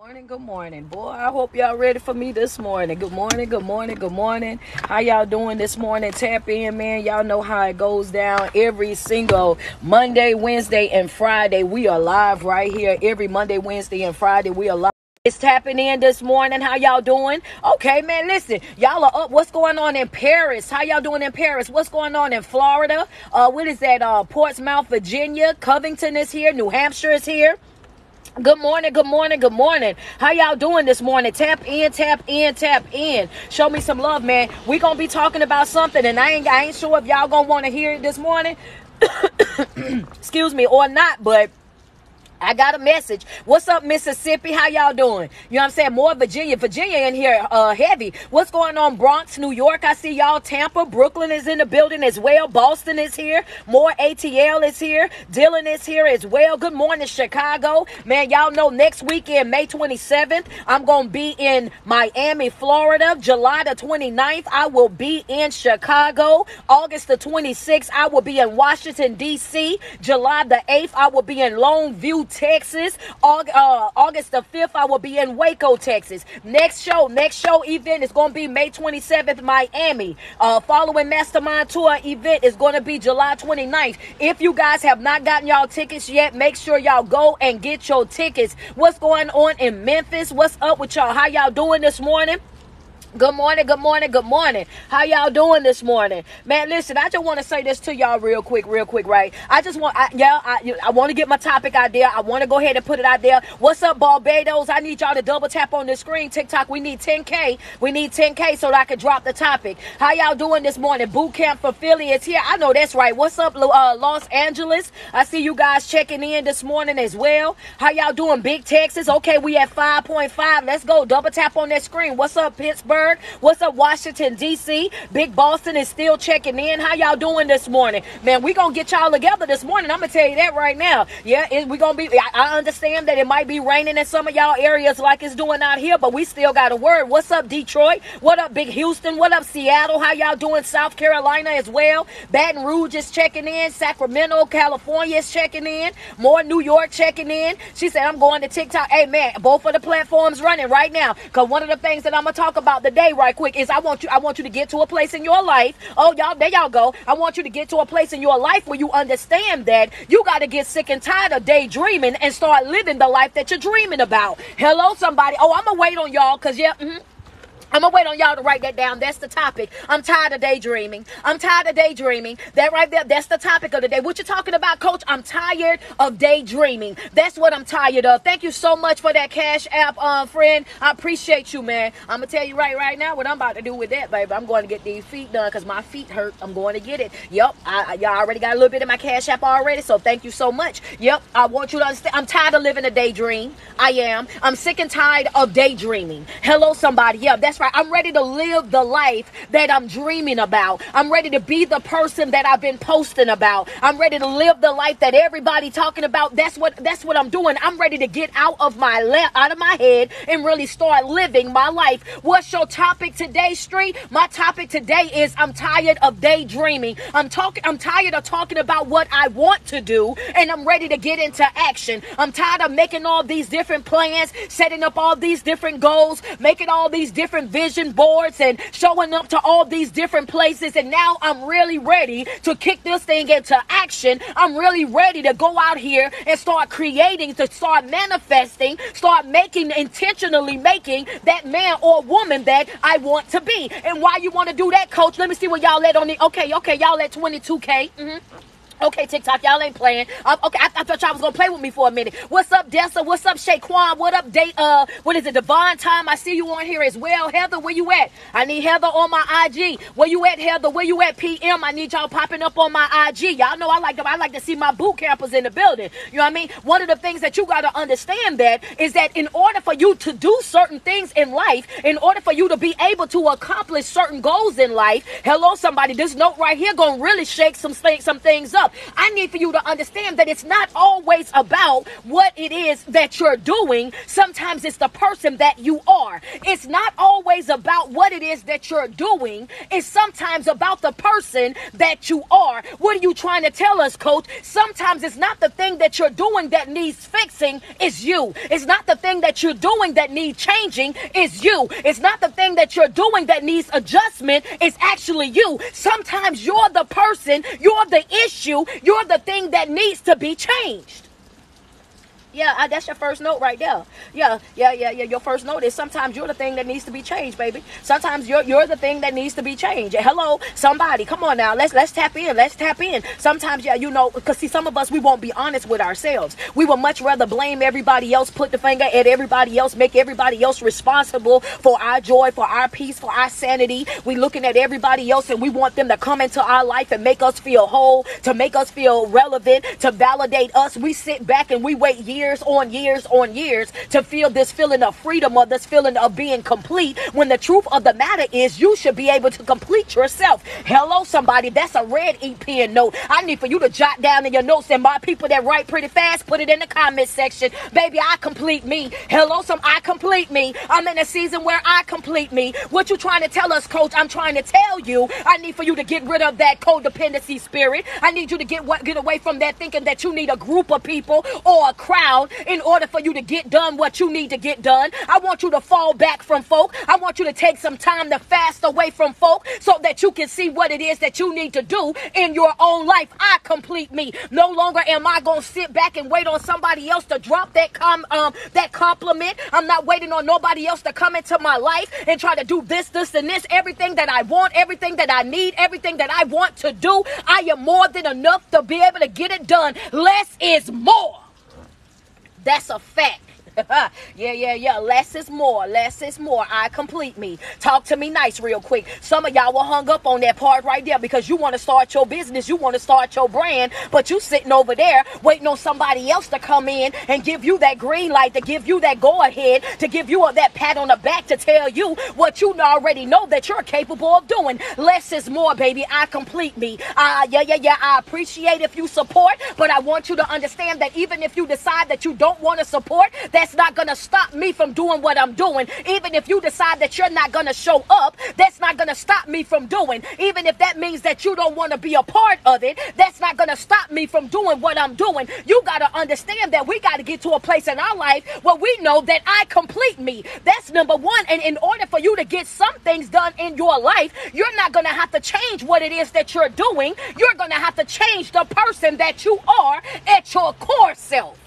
Good morning. Boy, I hope y'all ready for me this morning. Good morning, good morning, good morning. How y'all doing this morning? Tap in, man. Y'all know how it goes down every single Monday, Wednesday, and Friday. We are live right here every Monday, Wednesday, and Friday. We are live. It's tapping in this morning. How y'all doing? Okay, man, listen. Y'all are up. What's going on in Paris? How y'all doing in Paris? What's going on in Florida? What is that? Portsmouth, Virginia. Covington is here. New Hampshire is here. Good morning, good morning, good morning. How y'all doing this morning? Tap in, tap in, tap in. Show me some love, man. We gonna be talking about something, and I ain't sure if y'all gonna want to hear it this morning. Excuse me, or not, but I got a message. What's up, Mississippi? How y'all doing? You know what I'm saying? More Virginia in here, heavy. What's going on, Bronx, New York? I see y'all. Tampa, Brooklyn is in the building as well. Boston is here. More ATL is here. Dillon is here as well. Good morning, Chicago. Man, y'all know next weekend, May 27th, I'm going to be in Miami, Florida. July the 29th, I will be in Chicago. August the 26th, I will be in Washington, D.C. July the 8th, I will be in Longview, Texas. August the 5th, I will be in Waco, Texas. Next show event is going to be May 27th, Miami. Following Mastermind Tour event is going to be July 29th. If you guys have not gotten y'all tickets yet, make sure y'all go and get your tickets. What's going on in Memphis? What's up with y'all? How y'all doing this morning? Good morning, good morning, good morning. How y'all doing this morning? Man, listen, I just want to say this to y'all real quick, right? I want to get my topic out there. I want to go ahead and put it out there. What's up, Barbados? I need y'all to double tap on the screen. TikTok, we need 10K. We need 10K so that I can drop the topic. How y'all doing this morning? Boot camp for Philly is here. I know that's right. What's up, Los Angeles? I see you guys checking in this morning as well. How y'all doing, Big Texas? Okay, we at 5.5. Let's go. Double tap on that screen. What's up, Pittsburgh? What's up, Washington, D.C.? Big Boston is still checking in. How y'all doing this morning? Man, we gonna get y'all together this morning. I'm gonna tell you that right now. Yeah, we gonna be. I understand that it might be raining in some of y'all areas like it's doing out here, but we still got a word. What's up, Detroit? What up, Big Houston? What up, Seattle? How y'all doing? South Carolina as well. Baton Rouge is checking in. Sacramento, California is checking in. More New York checking in. She said, I'm going to TikTok. Hey, man, both of the platforms running right now. Because one of the things that I'm going to talk about today right quick is I want you to get to a place in your life. Oh, y'all, there y'all go. I want you to get to a place in your life where you understand that you got to get sick and tired of daydreaming and start living the life that you're dreaming about. Hello, somebody. Oh, I'm going to wait on y'all because, yeah, I'm going to wait on y'all to write that down. That's the topic. I'm tired of daydreaming. I'm tired of daydreaming. That right there, that's the topic of the day. What you talking about, Coach? I'm tired of daydreaming. That's what I'm tired of. Thank you so much for that Cash App, friend. I appreciate you, man. I'm going to tell you right now what I'm about to do with that, baby. I'm going to get these feet done because my feet hurt. I'm going to get it. Yep. Y'all already got a little bit in my Cash App already, so thank you so much. Yep. I want you to understand. I'm tired of living a daydream. I am. I'm sick and tired of daydreaming. Hello, somebody. Yeah, that's right. I'm ready to live the life that I'm dreaming about. I'm ready to be the person that I've been posting about. I'm ready to live the life that everybody talking about. That's what I'm doing. I'm ready to get out of my head and really start living my life. What's your topic today, Street? My topic today is I'm tired of daydreaming. I'm tired of talking about what I want to do, and I'm ready to get into action. I'm tired of making all these different plans, setting up all these different goals, making all these different vision boards and showing up to all these different places, and now I'm really ready to kick this thing into action. I'm really ready to go out here and start creating, to start manifesting, start intentionally making that man or woman that I want to be. And why you want to do that, Coach? Let me see what y'all at on the okay, y'all at 22K. Okay, TikTok, y'all ain't playing. Okay, I thought y'all was gonna play with me for a minute. What's up, Dessa? What's up, Shaquan? What up, what is it, Devon Time? I see you on here as well. Heather, where you at? I need Heather on my IG. Where you at, Heather? Where you at, PM? I need y'all popping up on my IG. Y'all know I like to see my boot campers in the building. You know what I mean? One of the things that you gotta understand that is that in order for you to do certain things in life, in order for you to be able to accomplish certain goals in life, hello, somebody, this note right here gonna really shake some things up. up. I need for you to understand that it's not always about what it is that you're doing. Sometimes it's the person that you are. It's not always about what it is that you're doing. It's sometimes about the person that you are. What are you trying to tell us, coach? Sometimes it's not the thing that you're doing that needs fixing, it's you. It's not the thing that you're doing that needs changing, it's you. It's not the thing that you're doing that needs adjustment, it's actually you. Sometimes you're the person, you're the issue, you're the thing that needs to be changed. Yeah, that's your first note right there. Yeah. Your first note is sometimes you're the thing that needs to be changed, baby. Sometimes you're the thing that needs to be changed. Hello, somebody, come on now. Let's tap in. Let's tap in. Sometimes, because see, some of us, we won't be honest with ourselves. We would much rather blame everybody else, put the finger at everybody else, make everybody else responsible for our joy, for our peace, for our sanity. We looking at everybody else and we want them to come into our life and make us feel whole, to make us feel relevant, to validate us. We sit back and we wait years on years to feel this feeling of freedom or this feeling of being complete, when the truth of the matter is you should be able to complete yourself. Hello, somebody. That's a red ink pen note. I need for you to jot down in your notes, and my people that write pretty fast, put it in the comment section. Baby, I complete me. Hello, I complete me. I'm in a season where I complete me. What you trying to tell us, coach? I'm trying to tell you, I need for you to get rid of that codependency spirit. I need you to get away from that thinking that you need a group of people or a crowd in order for you to get done what you need to get done. I want you to fall back from folk. I want you to take some time to fast away from folk so that you can see what it is that you need to do in your own life. I complete me. No longer am I going to sit back and wait on somebody else to drop that compliment. I'm not waiting on nobody else to come into my life and try to do this, and this. Everything that I want, everything that I need, everything that I want to do, I am more than enough to be able to get it done. Less is more. That's a fact. Yeah. Less is more. Less is more. I complete me. Talk to me nice real quick. Some of y'all were hung up on that part right there because you want to start your business. You want to start your brand, but you sitting over there waiting on somebody else to come in and give you that green light, to give you that go ahead, to give you that pat on the back, to tell you what you already know that you're capable of doing. Less is more, baby. I complete me. Yeah. I appreciate if you support, but I want you to understand that even if you decide that you don't want to support, that's not going to stop me from doing what I'm doing. Even if you decide that you're not going to show up, that's not going to stop me from doing. Even if that means that you don't want to be a part of it, that's not going to stop me from doing what I'm doing. You got to understand that we got to get to a place in our life where we know that I complete me. That's number one. And in order for you to get some things done in your life, you're not going to have to change what it is that you're doing. You're going to have to change the person that you are at your core self.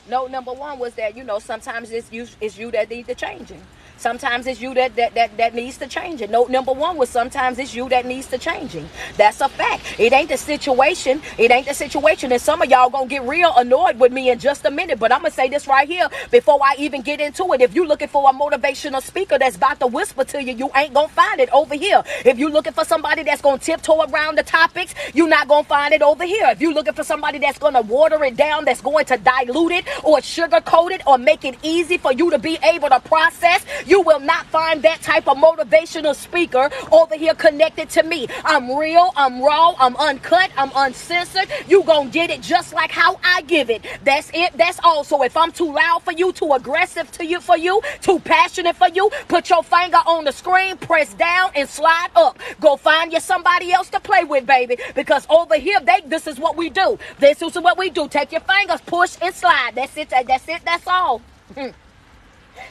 No, number one was that, sometimes it's you that needs to change it. Sometimes it's you that needs to change it. No, number one was sometimes it's you that needs to change it. That's a fact. It ain't the situation. And some of y'all gonna get real annoyed with me in just a minute. But I'm gonna say this right here before I even get into it. If you're looking for a motivational speaker that's about to whisper to you, you ain't gonna find it over here. If you're looking for somebody that's gonna tiptoe around the topics, you're not gonna find it over here. If you're looking for somebody that's gonna water it down, that's going to dilute it or sugarcoat it or make it easy for you to be able to process, you will not find that type of motivational speaker over here connected to me. I'm real, I'm raw, I'm uncut, I'm uncensored. You gonna get it just like how I give it. That's it, that's all. So if I'm too loud for you, too aggressive for you, too passionate for you, put your finger on the screen, press down and slide up. Go find you somebody else to play with, baby. Because over here, this is what we do. This is what we do. Take your fingers, push and slide. That's it, that's all.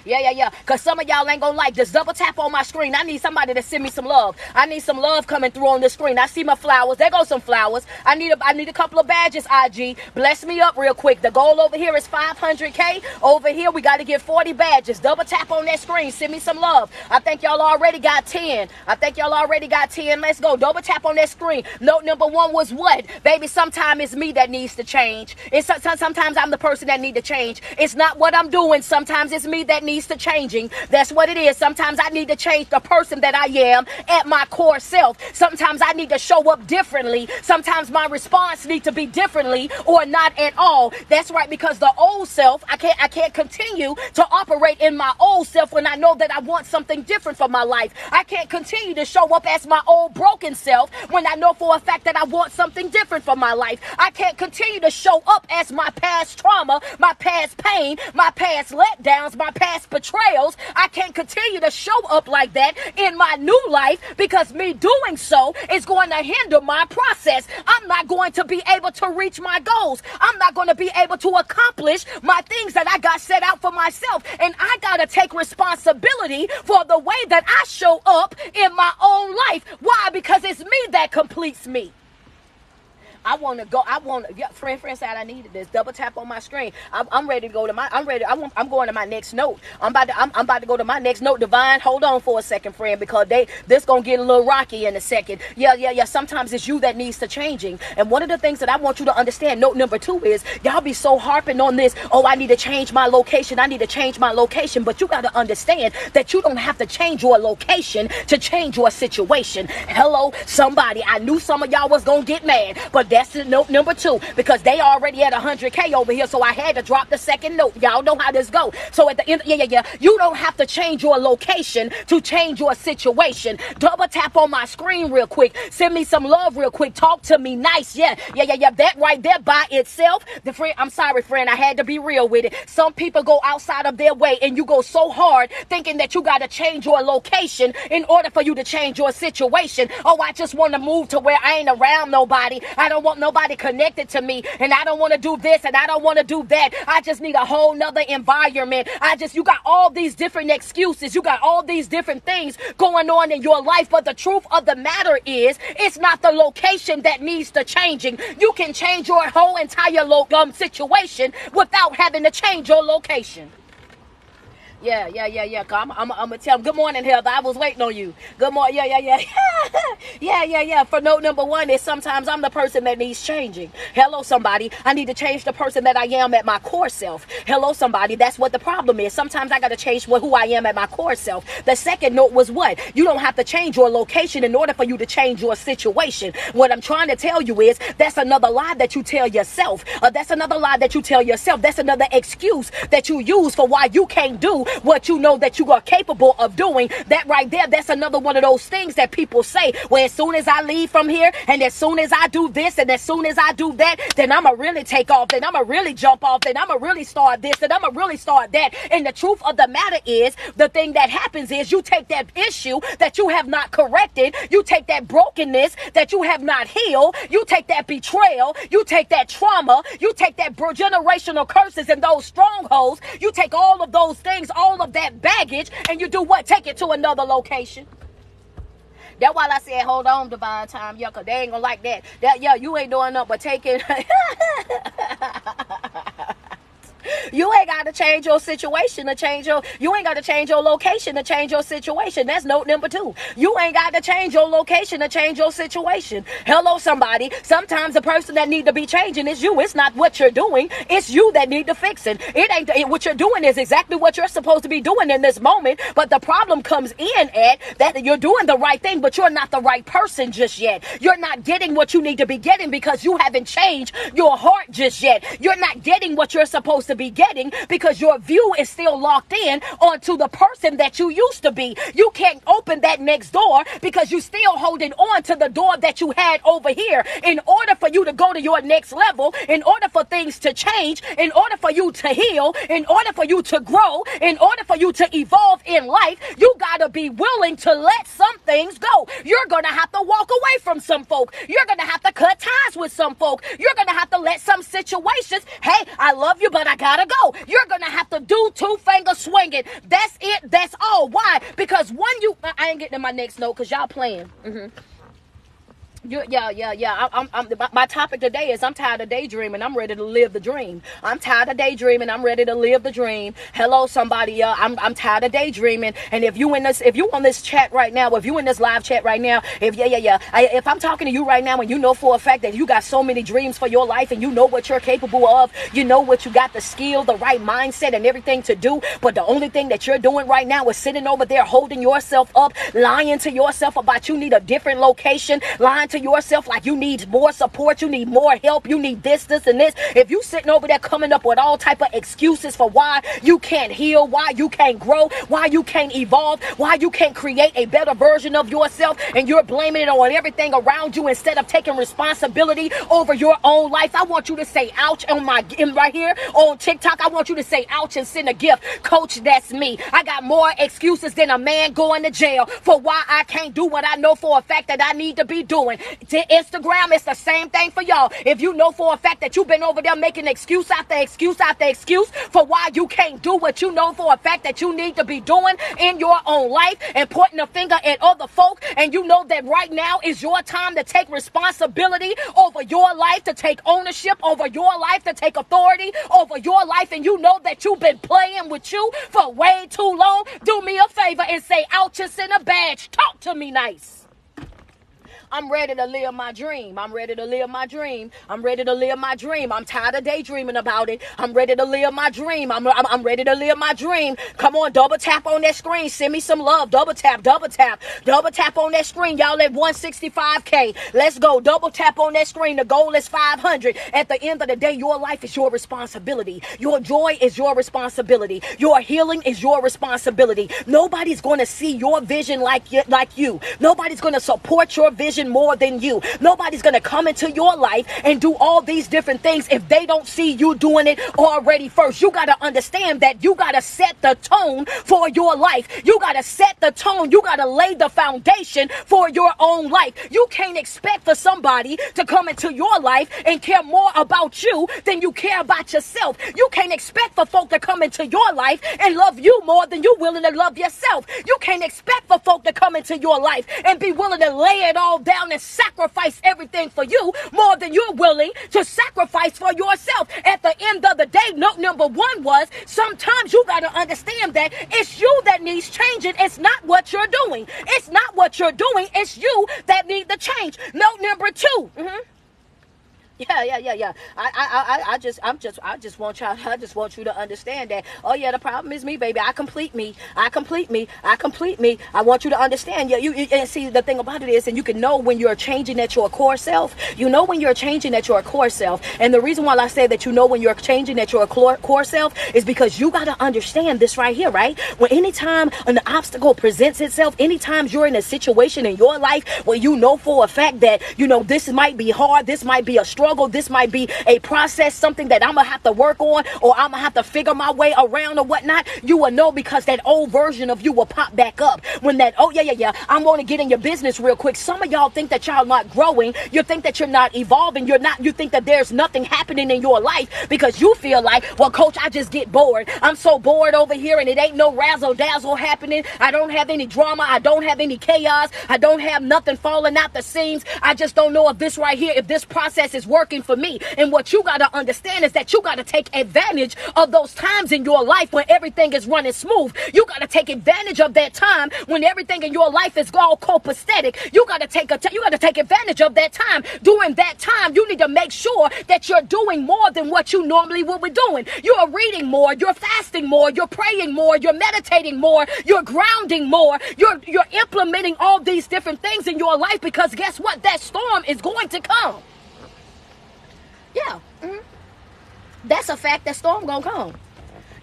Yeah. Because some of y'all ain't gonna like this. Double tap on my screen. I need somebody to send me some love. I need some love coming through on the screen. I see my flowers. There goes some flowers. I need a couple of badges, IG. Bless me up real quick. The goal over here is 500K. Over here, we got to get 40 badges. Double tap on that screen. Send me some love. I think y'all already got 10. Let's go. Double tap on that screen. Note number one was what? Baby, sometimes it's me that needs to change. Sometimes I'm the person that need to change. It's not what I'm doing. Sometimes it's me that needs to changing. That's what it is. Sometimes I need to change the person that I am at my core self. Sometimes I need to show up differently. Sometimes my response needs to be differently or not at all. That's right, because the old self, I can't continue to operate in my old self when I know that I want something different for my life. I can't continue to show up as my old broken self when I know for a fact that I want something different for my life. I can't continue to show up as my past trauma, my past pain, my past letdowns, my past betrayals. I can't continue to show up like that in my new life, because me doing so is going to hinder my process. I'm not going to be able to reach my goals. I'm not going to be able to accomplish my things that I got set out for myself. And I got to take responsibility for the way that I show up in my own life. Why? Because it's me that completes me. Friend said I needed this. Double tap on my screen. I'm ready to go to I'm going to my next note. I'm about to go to my next note. Divine, hold on for a second, friend, because this gonna get a little rocky in a second. Yeah. Sometimes it's you that needs to changing. And one of the things that I want you to understand, note number 2, is y'all be so harping on this. Oh, I need to change my location. I need to change my location. But you got to understand that you don't have to change your location to change your situation. Hello, somebody. I knew some of y'all was gonna get mad, but that's the note number 2, because they already at 100K over here, so I had to drop the second note. Y'all know how this go. So at the end, you don't have to change your location to change your situation. Double tap on my screen real quick. Send me some love real quick. Talk to me nice. Yeah. That right there by itself. I'm sorry, friend. I had to be real with it. Some people go outside of their way, and you go so hard thinking that you got to change your location in order for you to change your situation. Oh, I just want to move to where I ain't around nobody. I don't want nobody connected to me, and I don't want to do this, and I don't want to do that. I just need a whole nother environment. You got all these different excuses. You got all these different things going on in your life, but the truth of the matter is, it's not the location that needs the changing. You can change your whole entire situation without having to change your location. Yeah. I'm gonna tell them, good morning, Heather. I was waiting on you. Good morning. Yeah. For note number 1 is sometimes I'm the person that needs changing. Hello, somebody. I need to change the person that I am at my core self. Hello, somebody. That's what the problem is. Sometimes I got to change who I am at my core self. The second note was what? You don't have to change your location in order for you to change your situation. What I'm trying to tell you is that's another lie that you tell yourself. That's another lie that you tell yourself. That's another excuse that you use for why you can't do what you know that you are capable of doing. That right there, that's another one of those things that people say, well, as soon as I leave from here, and as soon as I do this, and as soon as I do that, then I'm going to really take off, then I'm going to really jump off, then I'm going to really start this, and I'm going to really start that. And the truth of the matter is, the thing that happens is you take that issue that you have not corrected, you take that brokenness that you have not healed, you take that betrayal, you take that trauma, you take that generational curses and those strongholds, you take all of those things, all of that baggage, and you do what? Take it to another location. That's why I said, hold on, divine time, because they ain't gonna like that. You ain't doing nothing but taking. You ain't got to change your situation to change you ain't got to change your location to change your situation. That's note number 2. You ain't got to change your location to change your situation. Hello, somebody. Sometimes the person that need to be changing is you. It's not what you're doing. It's you that need to fix it. What you're doing is exactly what you're supposed to be doing in this moment. But the problem comes in at that you're doing the right thing, but you're not the right person just yet. You're not getting what you need to be getting because you haven't changed your heart just yet. You're not getting what you're supposed to be getting because your view is still locked in onto the person that you used to be. You can't open that next door because you're still holding on to the door that you had over here. In order for you to go to your next level, in order for things to change, in order for you to heal, in order for you to grow, in order for you to evolve in life, you gotta be willing to let some things go. You're gonna have to walk away from some folk. You're gonna have to cut ties with some folk. You're gonna have to let some situations, hey, I love you, but I gotta go. You're gonna have to do 2-finger swinging. That's it. That's all. Why? Because I ain't getting to my next note because y'all playing. Yeah. My topic today is I'm tired of daydreaming. I'm ready to live the dream. I'm tired of daydreaming. I'm ready to live the dream. Hello, somebody. I'm tired of daydreaming. And if you on this chat right now, if you in this live chat right now, if I'm talking to you right now and you know for a fact that you got so many dreams for your life and you know what you're capable of, you know what you got the skill, the right mindset, and everything to do, but the only thing that you're doing right now is sitting over there holding yourself up, lying to yourself about you need a different location, lying to yourself like you need more support, you need more help, you need this, and this. If you sitting over there coming up with all type of excuses for why you can't heal, why you can't grow, why you can't evolve, why you can't create a better version of yourself, and you're blaming it on everything around you instead of taking responsibility over your own life, I want you to say ouch right here on TikTok. I want you to say ouch and send a gift. Coach, that's me. I got more excuses than a man going to jail for why I can't do what I know for a fact that I need to be doing. To Instagram, it's the same thing for y'all. If you know for a fact that you've been over there making excuse after excuse after excuse for why you can't do what you know for a fact that you need to be doing in your own life and pointing a finger at other folk, and you know that right now is your time to take responsibility over your life, to take ownership over your life, to take authority over your life, and you know that you've been playing with you for way too long, do me a favor and say ouch and send a badge. Talk to me nice. I'm ready to live my dream. I'm ready to live my dream. I'm ready to live my dream. I'm tired of daydreaming about it. I'm ready to live my dream. I'm ready to live my dream. Come on, double tap on that screen. Send me some love. Double tap on that screen. Y'all at 165K. Let's go. Double tap on that screen. The goal is 500. At the end of the day, your life is your responsibility. Your joy is your responsibility. Your healing is your responsibility. Nobody's going to see your vision like you. Nobody's going to support your vision more than you. Nobody's going to come into your life and do all these different things if they don't see you doing it already first. You got to understand that you got to set the tone for your life. You got to set the tone. You got to lay the foundation for your own life. You can't expect for somebody to come into your life and care more about you than you care about yourself. You can't expect for folk to come into your life and love you more than you're willing to love yourself. You can't expect for folk to come into your life and be willing to lay it all down and sacrifice everything for you more than you're willing to sacrifice for yourself. At the end of the day, note number one was sometimes you got to understand that it's you that needs changing. It's not what you're doing. It's not what you're doing. It's you that need the change. Note number two. Yeah. I just want you to understand that. Oh yeah, the problem is me, baby. I complete me. I want you to understand. Yeah, you and see the thing about it is, and you can know when you're changing at your core self. You know when you're changing at your core self. And the reason why I say that you know when you're changing at your core self is because you got to understand this right here, right? When anytime an obstacle presents itself, anytime you're in a situation in your life where you know for a fact that you know this might be hard, this might be a struggle, this might be a process, something that I'm gonna have to work on, or I'm gonna have to figure my way around or whatnot, you will know because that old version of you will pop back up. When that, oh yeah, I'm gonna get in your business real quick. Some of y'all think that y'all not growing. You think that you're not evolving. You think that there's nothing happening in your life because you feel like, well, coach, I just get bored. I'm so bored over here and it ain't no razzle dazzle happening. I don't have any drama. I don't have any chaos. I don't have nothing falling out the seams. I just don't know if this right here, if this process is working for me. And what you got to understand is that you got to take advantage of those times in your life when everything is running smooth. You got to take advantage of that time when everything in your life is all copacetic. You got to take advantage of that time. During that time, you need to make sure that you're doing more than what you normally would be doing. You're reading more, you're fasting more, you're praying more, you're meditating more, you're grounding more, you're implementing all these different things in your life because guess what? That storm is going to come. Yeah, that's a fact. That storm gonna come.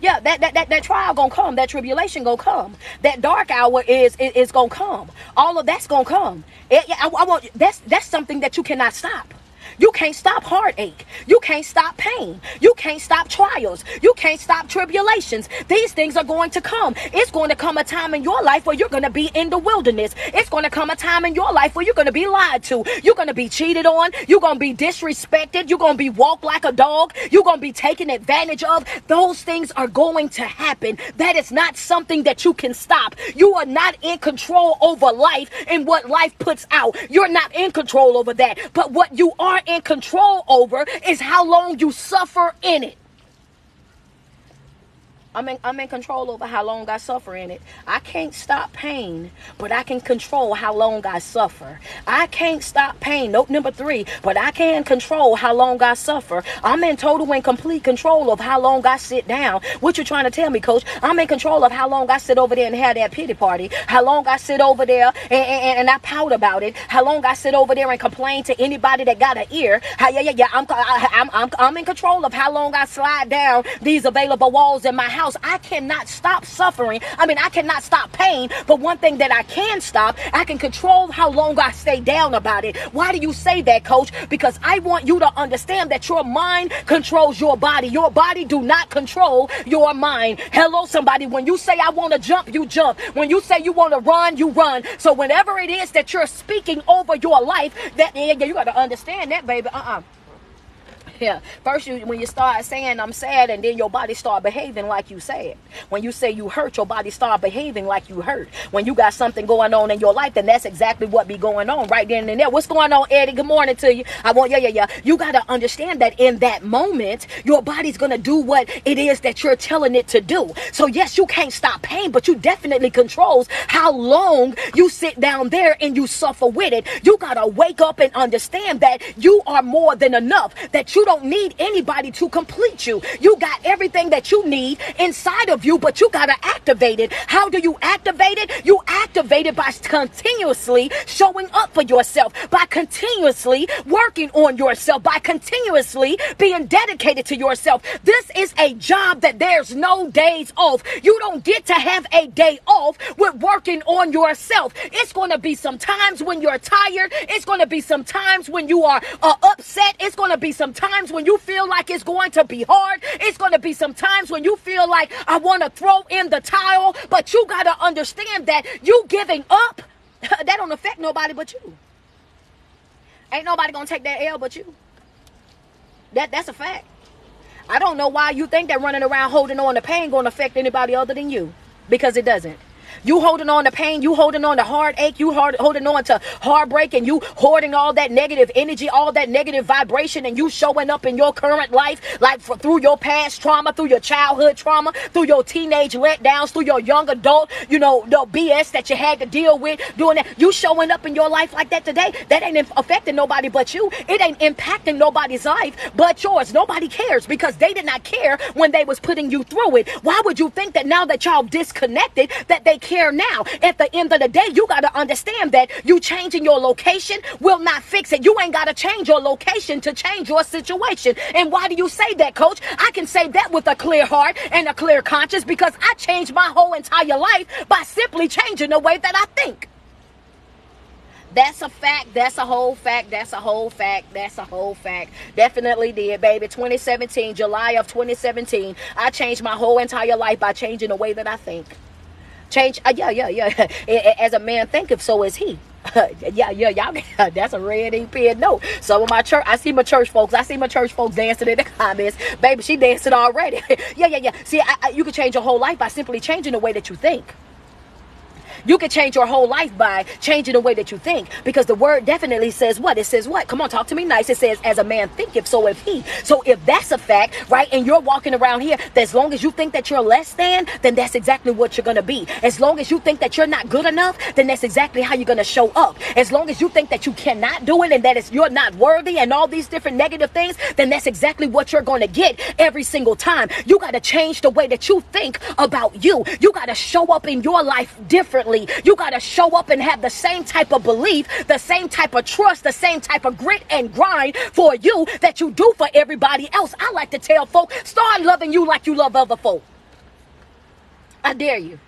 Yeah, that trial gonna come. That tribulation gonna come. That dark hour is gonna come. All of that's gonna come. That's something that you cannot stop. You can't stop heartache. You can't stop pain. You can't stop trials. You can't stop tribulations. These things are going to come. It's going to come a time in your life where you're going to be in the wilderness. It's going to come a time in your life where you're going to be lied to. You're going to be cheated on. You're going to be disrespected. You're going to be walked like a dog. You're going to be taken advantage of. Those things are going to happen. That is not something that you can stop. You are not in control over life and what life puts out. You're not in control over that. But what you are in control over is how long you suffer in it. I'm in control over how long I suffer in it. I can't stop pain, but I can control how long I suffer. I can't stop pain. Note number 3, but I can control how long I suffer. I'm in total and complete control of how long I sit down. What you trying to tell me, coach? I'm in control of how long I sit over there and have that pity party. How long I sit over there and I pout about it. How long I sit over there and complain to anybody that got an ear. I'm in control of how long I slide down these available walls in my house. I cannot stop suffering. I cannot stop pain. But one thing that I can stop, I can control how long I stay down about it. Why do you say that, coach? Because I want you to understand that your mind controls your body. Your body do not control your mind. Hello, somebody. When you say I want to jump, you jump. When you say you want to run, you run. So whenever it is that you're speaking over your life, that you got to understand that, baby. Yeah. First, when you start saying I'm sad, and then your body start behaving like you sad. When you say you hurt, your body start behaving like you hurt. When you got something going on in your life, then that's exactly what be going on right then and there. What's going on, Eddie? Good morning to you. You got to understand that in that moment, your body's going to do what it is that you're telling it to do. So yes, you can't stop pain, but you definitely controls how long you sit down there and you suffer with it. You got to wake up and understand that you are more than enough, that you don't need anybody to complete you. You got everything that you need inside of you, but you got to activate it. How do you activate it? You activate it by continuously showing up for yourself, by continuously working on yourself, by continuously being dedicated to yourself. This is a job that there's no days off. You don't get to have a day off with working on yourself. It's going to be some times when you're tired. It's going to be some times when you are upset. It's going to be some times when you feel like it's going to be hard. It's going to be some times when you feel like I want to throw in the towel. But you got to understand that you giving up, that don't affect nobody but you. Ain't nobody going to take that L but you. That's a fact. I don't know why you think that running around holding on to pain going to affect anybody other than you. Because it doesn't. You holding on to pain, you holding on to heartache, you holding on to heartbreak, and you hoarding all that negative energy, all that negative vibration, and you showing up in your current life, like through your past trauma, through your childhood trauma, through your teenage letdowns, through your young adult, the BS that you had to deal with, doing that. You showing up in your life like that today, that ain't affecting nobody but you. It ain't impacting nobody's life but yours. Nobody cares because they did not care when they was putting you through it. Why would you think that now that y'all disconnected, that they care now? At the end of the day, you got to understand that you changing your location will not fix it. You ain't got to change your location to change your situation. And why do you say that, coach? I can say that with a clear heart and a clear conscience because I changed my whole entire life by simply changing the way that I think. That's a fact. That's a whole fact. That's a whole fact. That's a whole fact. Definitely did, baby. 2017, July of 2017, I changed my whole entire life by changing the way that I think. Change, yeah. As a man thinketh, so is he. Y'all. That's a red ink pen note. Some of my church, I see my church folks dancing in the comments. Baby, she dancing already. Yeah. See, you can change your whole life by simply changing the way that you think. You can change your whole life by changing the way that you think, because the word definitely says what? It says what? Come on, talk to me nice. It says, as a man thinketh, so is he. So if that's a fact, right, and you're walking around here, that as long as you think that you're less than, then that's exactly what you're going to be. As long as you think that you're not good enough, then that's exactly how you're going to show up. As long as you think that you cannot do it and that you're not worthy and all these different negative things, then that's exactly what you're going to get every single time. You got to change the way that you think about you. You got to show up in your life differently. You got to show up and have the same type of belief, the same type of trust, the same type of grit and grind for you that you do for everybody else. I like to tell folk, start loving you like you love other folk. I dare you.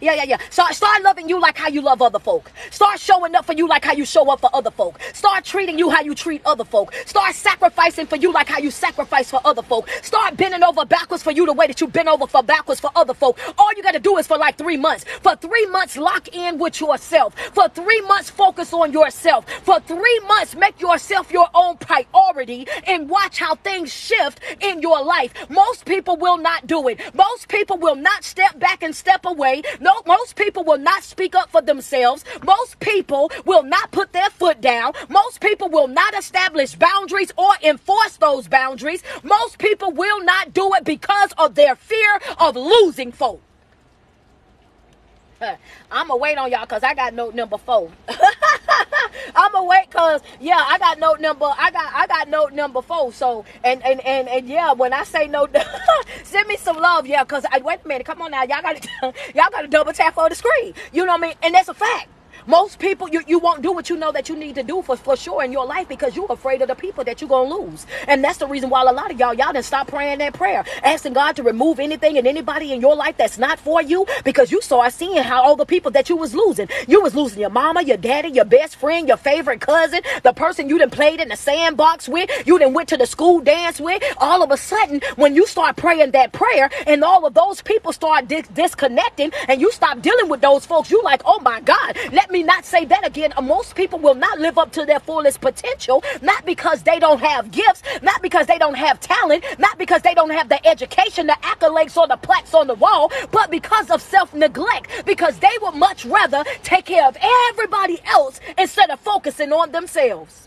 Yeah. Start loving you like how you love other folk. Start showing up for you like how you show up for other folk. Start treating you how you treat other folk. Start sacrificing for you like how you sacrifice for other folk. Start bending over backwards for you the way that you bend over for backwards for other folk. All you got to do is for like 3 months. For 3 months, lock in with yourself. For 3 months, focus on yourself. For 3 months, make yourself your own priority and watch how things shift in your life. Most people will not do it. Most people will not step back and step away. No, most people will not speak up for themselves. Most people will not put their foot down. Most people will not establish boundaries or enforce those boundaries. Most people will not do it because of their fear of losing folk. I'm going to wait on y'all because I got note number 4. I'm going to wait because, yeah, I got note number 4. So, and yeah, when I say no, send me some love, yeah, because, wait a minute, come on now, y'all got to double tap on the screen. You know what I mean? And that's a fact. Most people, you won't do what you know that you need to do for sure in your life because you're afraid of the people that you're going to lose. And that's the reason why a lot of y'all done stop praying that prayer, asking God to remove anything and anybody in your life that's not for you because you saw seeing how all the people that you was losing. You was losing your mama, your daddy, your best friend, your favorite cousin, the person you done played in the sandbox with, you done went to the school dance with. All of a sudden, when you start praying that prayer and all of those people start disconnecting and you stop dealing with those folks, you like, oh my God, let me not say that again. Most people will not live up to their fullest potential, not because they don't have gifts, not because they don't have talent, not because they don't have the education, the accolades, or the plaques on the wall, but because of self-neglect, because they would much rather take care of everybody else instead of focusing on themselves.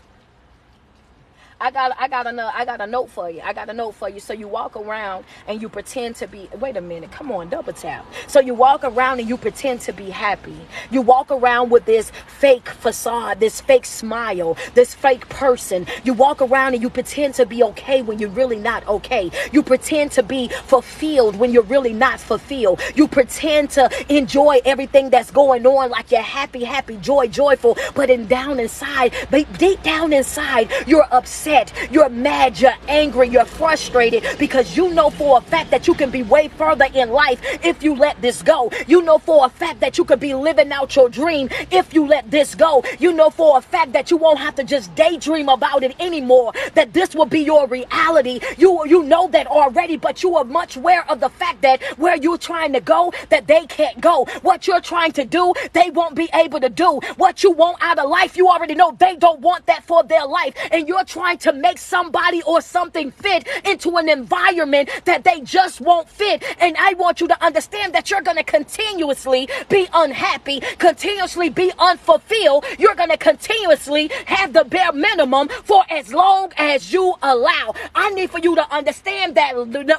I got a note for you. I got a note for you. So you walk around and you pretend to be, wait a minute, come on, double tap. So you walk around and you pretend to be happy. You walk around with this fake facade, this fake smile, this fake person. You walk around and you pretend to be okay when you're really not okay. You pretend to be fulfilled when you're really not fulfilled. You pretend to enjoy everything that's going on like you're happy, joyful, but deep down inside, you're upset. You're mad, you're angry, you're frustrated because you know for a fact that you can be way further in life if you let this go. You know for a fact that you could be living out your dream if you let this go. You know for a fact that you won't have to just daydream about it anymore, that this will be your reality. You know that already, but you are much aware of the fact that where you're trying to go, that they can't go. What you're trying to do, they won't be able to do. What you want out of life, you already know they don't want that for their life, and you're trying to make somebody or something fit into an environment that they just won't fit. And I want you to understand that you're going to continuously be unhappy, continuously be unfulfilled. You're going to continuously have the bare minimum for as long as you allow. I need for you to understand that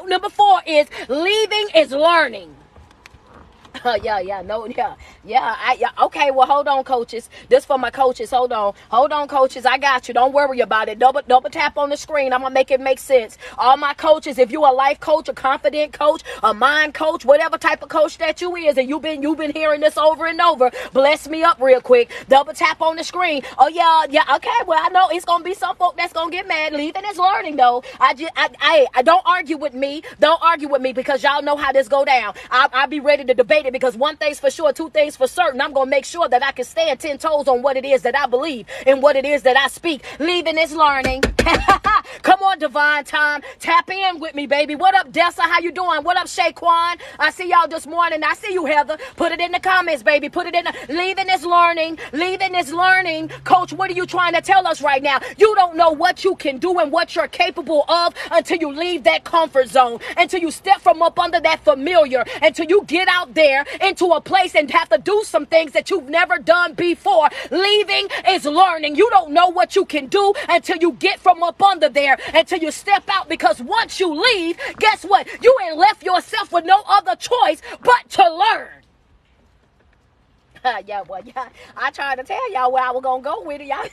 number 4 is leaving is learning. Okay, well, hold on, coaches. This for my coaches. Hold on, coaches. I got you. Don't worry about it. Double tap on the screen. I'm gonna make it make sense. All my coaches, if you a life coach, a confident coach, a mind coach, whatever type of coach that you is, and you've been hearing this over and over, bless me up real quick. Double tap on the screen. Oh yeah. Okay. Well, I know it's gonna be some folk that's gonna get mad. Leaving is learning, though. I don't argue with me. Don't argue with me because y'all know how this go down. I'll be ready to debate it because one thing's for sure, two things for certain. I'm going to make sure that I can stand 10 toes on what it is that I believe and what it is that I speak. Leaving is learning. Come on, Divine Time. Tap in with me, baby. What up, Dessa? How you doing? What up, Shaquan? I see y'all this morning. I see you, Heather. Put it in the comments, baby. Put it in leaving is learning. Leaving is learning. Coach, what are you trying to tell us right now? You don't know what you can do and what you're capable of until you leave that comfort zone, until you step from up under that familiar, until you get out there into a place and have to do some things that you've never done before. Leaving is learning. You don't know what you can do until you get from up under there, until you step out, because once you leave, guess what? You ain't left yourself with no other choice but to learn. Yeah, well, yeah. I tried to tell y'all where I was gonna go with it, y'all.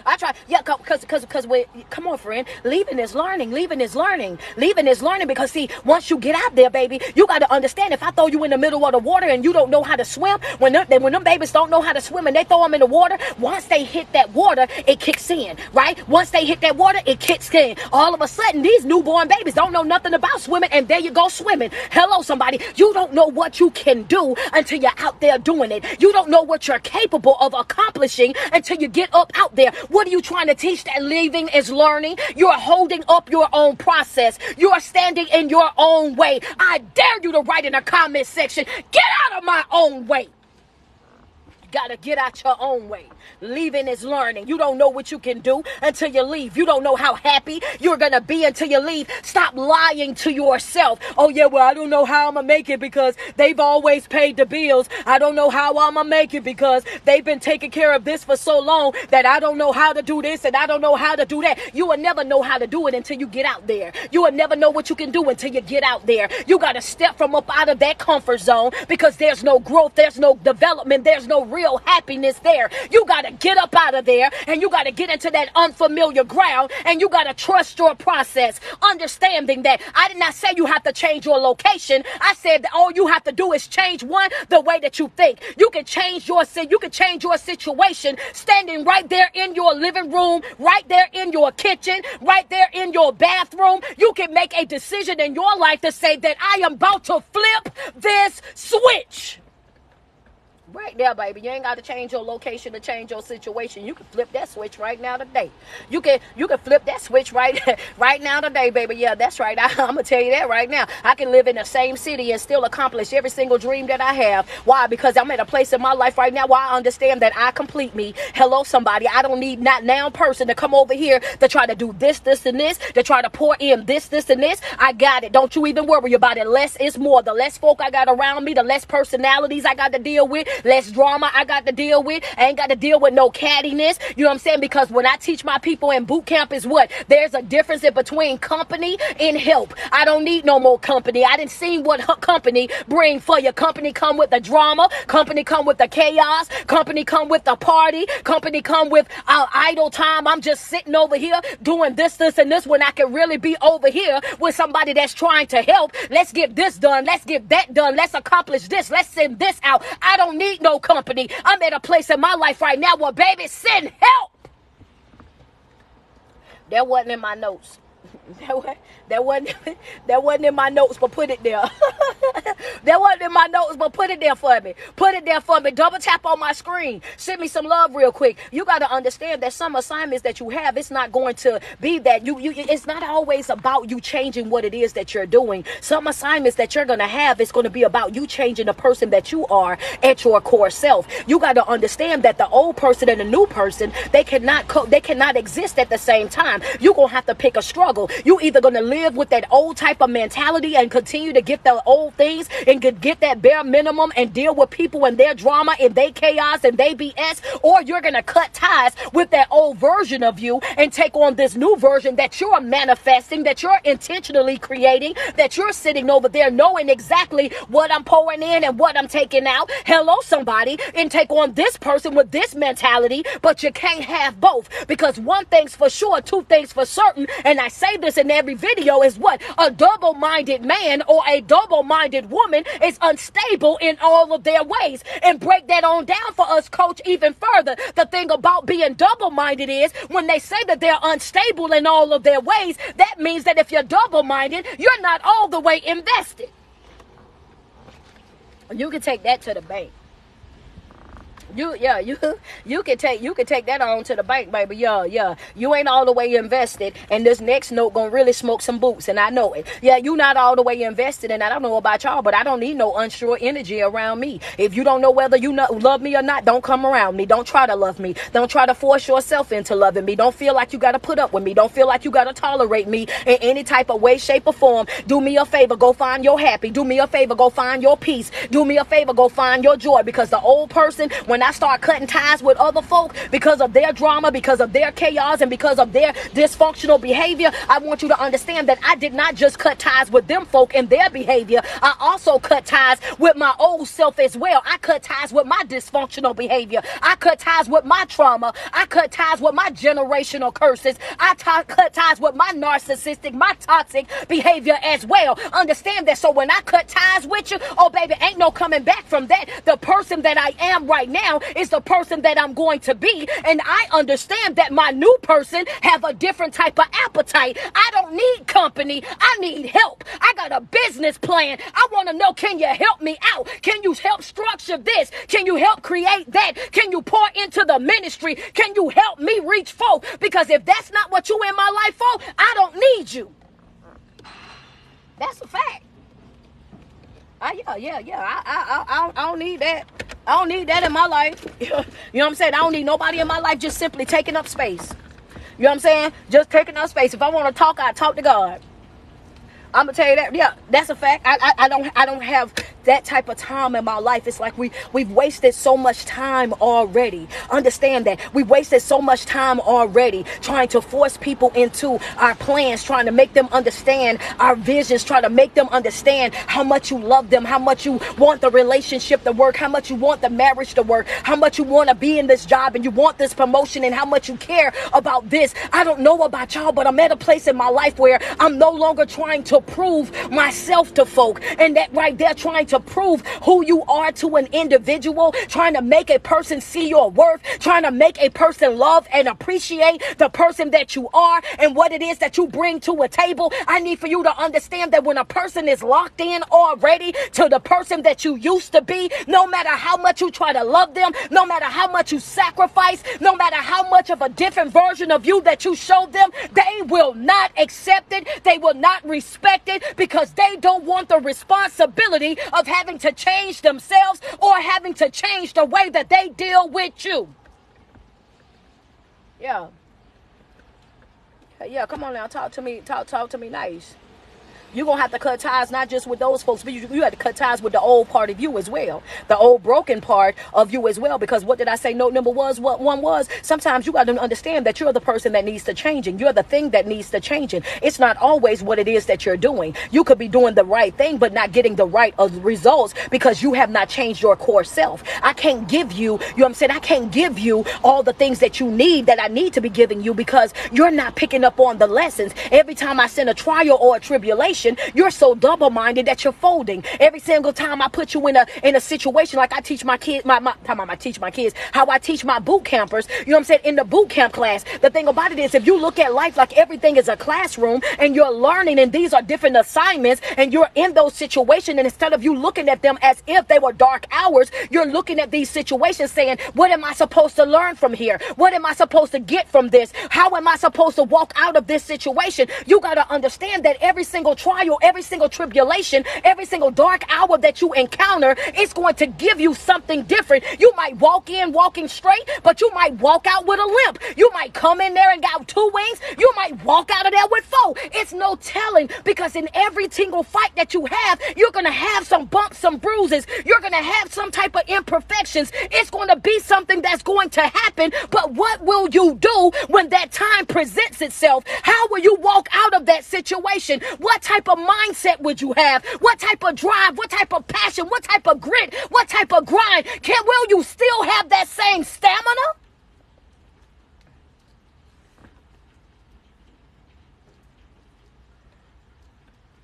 I tried, yeah, cause we, come on, friend. Leaving is learning. Leaving is learning. Leaving is learning because see, once you get out there, baby, you gotta understand. If I throw you in the middle of the water and you don't know how to swim, when them babies don't know how to swim and they throw them in the water, once they hit that water, it kicks in, right? Once they hit that water, it kicks in. All of a sudden, these newborn babies don't know nothing about swimming, and there you go swimming. Hello, somebody. You don't know what you can do until you're out there doing it. You don't know what you're capable of accomplishing until you get up out there. What are you trying to teach? That leaving is learning. You're holding up your own process. You are standing in your own way. I dare you to write in the comment section, get out of my own way. Gotta get out your own way. Leaving is learning. You don't know what you can do until you leave. You don't know how happy you're gonna be until you leave. Stop lying to yourself. Oh yeah, well, I don't know how I'm gonna make it because they've always paid the bills. I don't know how I'm gonna make it because they've been taking care of this for so long that I don't know how to do this and I don't know how to do that. You will never know how to do it until you get out there. You will never know what you can do until you get out there. You gotta step from up out of that comfort zone because there's no growth, there's no development, there's no real happiness there. You got to get up out of there and you got to get into that unfamiliar ground and you got to trust your process, understanding that I did not say you have to change your location. I said that all you have to do is change the way that you think. You can change your situation standing right there in your living room, right there in your kitchen, right there in your bathroom. You can make a decision in your life to say that I am about to flip this switch. Right there, baby. You ain't got to change your location to change your situation. You can flip that switch right now today. You can flip that switch right now today, baby. Yeah, that's right. I'm gonna tell you that right now. I can live in the same city and still accomplish every single dream that I have. Why? Because I'm at a place in my life right now where I understand that I complete me. Hello, somebody. I don't need not now person to come over here to try to do this, and this, to try to pour in this, and this. I got it. Don't you even worry about it. Less is more. The less folk I got around me, the less personalities I got to deal with. Less drama I got to deal with. I ain't got to deal with no cattiness. You know what I'm saying? Because when I teach my people in boot camp is what? There's a difference in between company and help. I don't need no more company. I didn't see what her company bring for you. Company come with the drama. Company come with the chaos. Company come with the party. Company come with our idle time. I'm just sitting over here doing this, and this when I can really be over here with somebody that's trying to help. Let's get this done. Let's get that done. Let's accomplish this. Let's send this out. I don't need no company. I'm at a place in my life right now where, baby, send help. That wasn't in my notes. That wasn't in my notes, but put it there. That wasn't in my notes, but put it there for me. Put it there for me. Double tap on my screen. Send me some love real quick. You got to understand that some assignments that you have, it's not going to be that it's not always about you changing what it is that you're doing. Some assignments that you're going to have, it's going to be about you changing the person that you are at your core self. You got to understand that the old person and the new person, they cannot exist at the same time. You're going to have to pick a struggle. You either going to live with that old type of mentality and continue to get the old things and get that bare minimum and deal with people and their drama and their chaos and their BS, or you're going to cut ties with that old version of you and take on this new version that you're manifesting, that you're intentionally creating, that you're sitting over there knowing exactly what I'm pouring in and what I'm taking out. Hello, somebody, and take on this person with this mentality, but you can't have both, because one thing's for sure, two things for certain, and I say this in every video, is what? A double-minded man or a double-minded woman is unstable in all of their ways. And break that on down for us, coach, even further. The thing about being double-minded is when they say that they're unstable in all of their ways, that means that if you're double-minded, you're not all the way invested. You can take that to the bank. You can take that on to the bank, baby. Yeah. You ain't all the way invested, and this next note gonna really smoke some boots, and I know it. Yeah, you not all the way invested, and I don't know about y'all, but I don't need no unsure energy around me. If you don't know whether you love me or not, don't come around me. Don't try to love me. Don't try to force yourself into loving me. Don't feel like you gotta put up with me. Don't feel like you gotta tolerate me in any type of way, shape, or form. Do me a favor, go find your happy. Do me a favor, go find your peace. Do me a favor, go find your joy, because the old person, when when I start cutting ties with other folk because of their drama, because of their chaos, and because of their dysfunctional behavior, I want you to understand that I did not just cut ties with them folk and their behavior. I also cut ties with my old self as well. I cut ties with my dysfunctional behavior. I cut ties with my trauma. I cut ties with my generational curses. I cut ties with my narcissistic, my toxic behavior as well. Understand that. So when I cut ties with you, oh baby, ain't no coming back from that. The person that I am right now is the person that I'm going to be. And I understand that my new person have a different type of appetite. I don't need company. I need help. I got a business plan. I want to know, can you help me out? Can you help structure this? Can you help create that? Can you pour into the ministry? Can you help me reach folk? Because if that's not what you in my life for, I don't need you. That's a fact. I don't need that. I don't need that in my life. You know what I'm saying? I don't need nobody in my life just simply taking up space. You know what I'm saying? Just taking up space. If I want to talk, I talk to God. I'm gonna tell you that. Yeah, that's a fact. I don't have that type of time in my life. It's like we've wasted so much time already. Understand that we wasted so much time already trying to force people into our plans, trying to make them understand our visions, trying to make them understand how much you love them, how much you want the relationship to work, how much you want the marriage to work, how much you want to be in this job and you want this promotion, and how much you care about this. I don't know about y'all, but I'm at a place in my life where I'm no longer trying to prove myself to folk, and that right there, trying to prove who you are to an individual, trying to make a person see your worth, trying to make a person love and appreciate the person that you are and what it is that you bring to a table. I need for you to understand that when a person is locked in already to the person that you used to be, no matter how much you try to love them, no matter how much you sacrifice, no matter how much of a different version of you that you show them, they will not accept it. They will not respect it, because they don't want the responsibility of having to change themselves or having to change the way that they deal with you. Yeah, come on now, talk to me nice. You're going to have to cut ties not just with those folks, but you have to cut ties with the old part of you as well. The old broken part of you as well. Because what did I say? Note number one was, sometimes you got to understand that you're the person that needs to change. And you're the thing that needs to change. It's not always what it is that you're doing. You could be doing the right thing, but not getting the right results because you have not changed your core self. I can't give you, you know what I'm saying? I can't give you all the things that you need, that I need to be giving you, because you're not picking up on the lessons. Every time I send a trial or a tribulation, you're so double-minded that you're folding. Every single time I put you in a situation, like I teach my kids, how I teach my boot campers, you know what I'm saying, in the boot camp class. The thing about it is, if you look at life like everything is a classroom and you're learning and these are different assignments and you're in those situations, and instead of you looking at them as if they were dark hours, you're looking at these situations saying, what am I supposed to learn from here? What am I supposed to get from this? How am I supposed to walk out of this situation? You got to understand that every single trial, every single tribulation, every single dark hour that you encounter, it's going to give you something different. You might walk in walking straight, but you might walk out with a limp. You might come in there and got 2 wings. You might walk out of there with 4. It's no telling, because in every single fight that you have, you're going to have some bumps, some bruises. You're going to have some type of imperfections. It's going to be something that's going to happen. But what will you do when that time presents itself? How will you walk out of that situation? What type of mindset would you have? What type of drive? What type of passion? What type of grit? What type of grind? Will you still have that same stamina?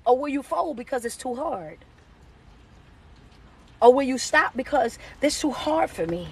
Or will you fold because it's too hard? Or will you stop because this is too hard for me?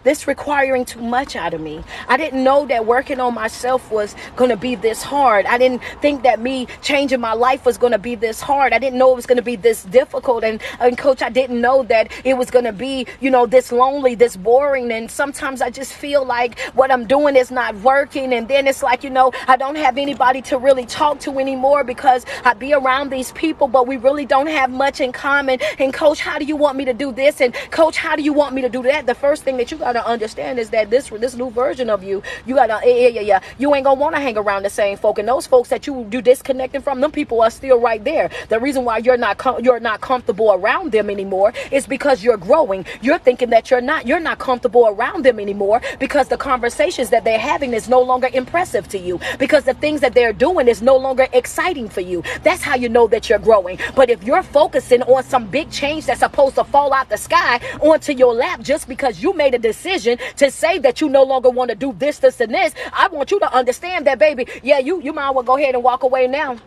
This requiring too much out of me. I didn't know that working on myself was going to be this hard. I didn't think that me changing my life was going to be this hard. I didn't know it was going to be this difficult. And coach, I didn't know that it was going to be, this lonely, this boring. And sometimes I just feel like what I'm doing is not working. And then it's like, I don't have anybody to really talk to anymore, because I be around these people, but we really don't have much in common. And coach, how do you want me to do this? And coach, how do you want me to do that? The first thing that you you got to understand is that this new version of you, you got to, yeah, you ain't going to want to hang around the same folk. And those folks that you disconnecting from, them people are still right there. The reason why you're not comfortable around them anymore is because you're growing. You're thinking that you're not comfortable around them anymore because the conversations that they're having is no longer impressive to you, because the things that they're doing is no longer exciting for you. That's how you know that you're growing. But if you're focusing on some big change that's supposed to fall out the sky onto your lap just because you made a decision to say that you no longer want to do this, and this, I want you to understand that, baby, yeah, you might as well go ahead and walk away now,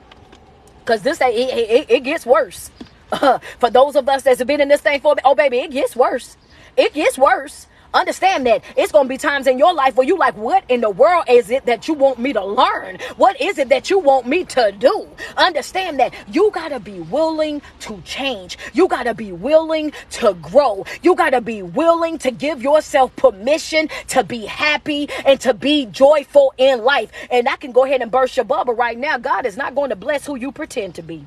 because it gets worse. For those of us that's been in this thing for, oh baby, it gets worse. It gets worse. Understand that it's going to be times in your life where you like, what in the world is it that you want me to learn? What is it that you want me to do? Understand that you got to be willing to change. You got to be willing to grow. You got to be willing to give yourself permission to be happy and to be joyful in life. And I can go ahead and burst your bubble right now. God is not going to bless who you pretend to be.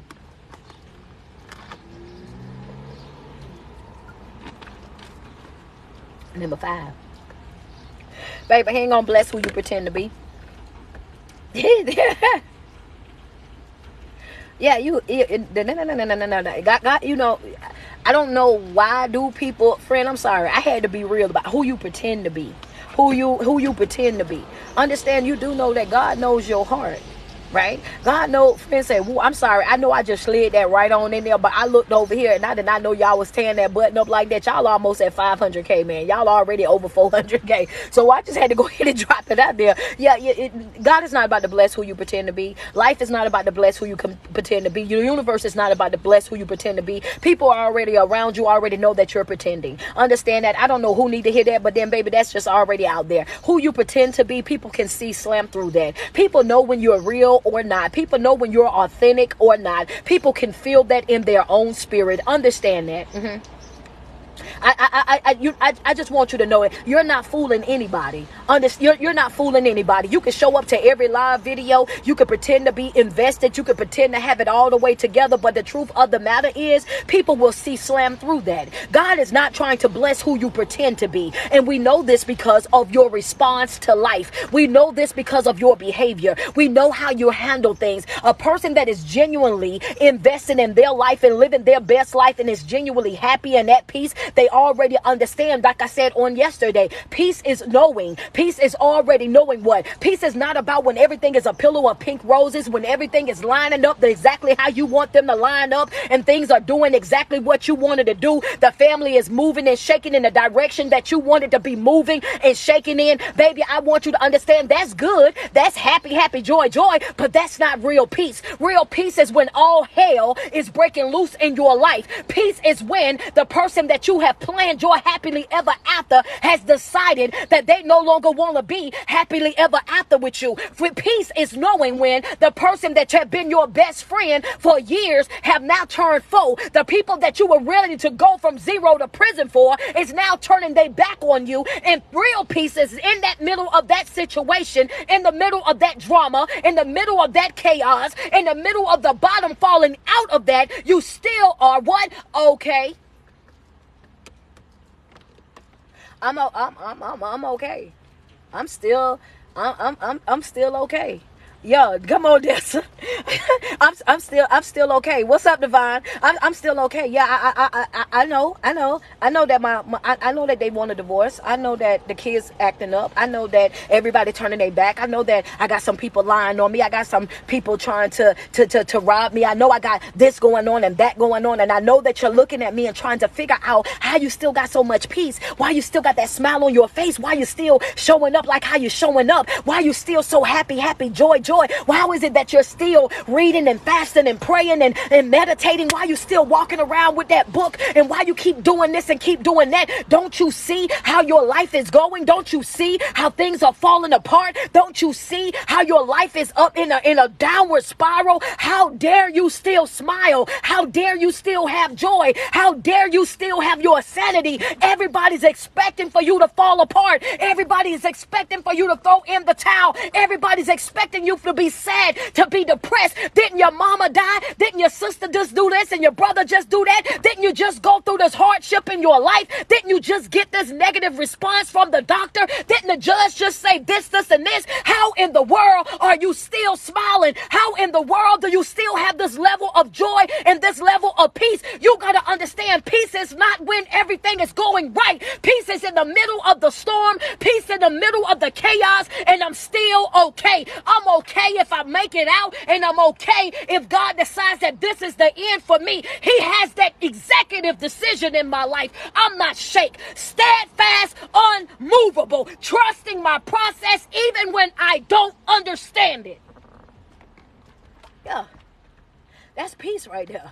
Number 5. Baby, he ain't gonna bless who you pretend to be. Yeah, no. God, you know, I don't know why do people, friend, I'm sorry. I had to be real about who you pretend to be. Who you pretend to be. Understand, you do know that God knows your heart. Right? God knows, friends say, I'm sorry, I know I just slid that right on in there, but I looked over here and I did not know y'all was tearing that button up like that. Y'all almost at 500K, man. Y'all already over 400K. So I just had to go ahead and drop it out there. Yeah, God is not about to bless who you pretend to be. Life is not about to bless who you pretend to be. Your universe is not about to bless who you pretend to be. People are already around you, already know that you're pretending. Understand that. I don't know who need to hear that, but then, baby, that's just already out there. Who you pretend to be, people can see slam through that. People know when you're real or not. People know when you're authentic or not. People can feel that in their own spirit. Understand that. I just want you to know it. You're not fooling anybody. You're not fooling anybody. You can show up to every live video. You can pretend to be invested. You can pretend to have it all the way together. But the truth of the matter is, people will see slam through that. God is not trying to bless who you pretend to be. And we know this because of your response to life. We know this because of your behavior. We know how you handle things. A person that is genuinely invested in their life and living their best life and is genuinely happy and at peace, they already understand, like I said on yesterday, peace is knowing. Peace is already knowing what? Peace is not about when everything is a pillow of pink roses, when everything is lining up exactly how you want them to line up and things are doing exactly what you wanted to do. The family is moving and shaking in the direction that you wanted to be moving and shaking in. Baby, I want you to understand that's good. That's happy, happy, joy, joy, but that's not real peace. Real peace is when all hell is breaking loose in your life. Peace is when the person that you have planned your happily ever after has decided that they no longer want to be happily ever after with you. Peace is knowing when the person that have been your best friend for years have now turned foe. The people that you were ready to go from zero to prison for is now turning their back on you. And real peace is in that middle of that situation, in the middle of that drama, in the middle of that chaos, in the middle of the bottom falling out of that, you still are what? Okay. I'm okay. I'm still okay. Yo, come on, Dessa. I'm still okay. What's up, Divine? I'm still okay. Yeah, I know that I know that they want a divorce. I know that the kids acting up. I know that everybody turning their back. I know that I got some people lying on me. I got some people trying to rob me. I know I got this going on and that going on. And I know that you're looking at me and trying to figure out how you still got so much peace. Why you still got that smile on your face? Why you still showing up like how you showing up? Why you still so happy, joy, joy? Why is it that you're still reading and fasting and praying and meditating? Why you still walking around with that book? And why you keep doing this and keep doing that? Don't you see how your life is going? Don't you see how things are falling apart? Don't you see how your life is up in a downward spiral? How dare you still smile? How dare you still have joy? How dare you still have your sanity? Everybody's expecting for you to fall apart. Everybody is expecting for you to throw in the towel. Everybody's expecting you have to be sad to be depressed? Didn't your mama die? Didn't your sister just do this and your brother just do that? Didn't you just go through this hardship in your life? Didn't you just get this negative response from the doctor? Didn't the judge just say this, and this? How in the world are you still smiling? How in the world do you still have this level of joy and this level of peace? You got to understand, peace is not when everything is going right. Peace is in the middle of the storm. Peace in the middle of the chaos, and I'm still okay. I'm okay if I make it out, and I'm okay if God decides that this is the end for me. He has that executive decision in my life. I'm not shake, steadfast, unmovable, trusting my process even when I don't understand it. Yeah, that's peace right there.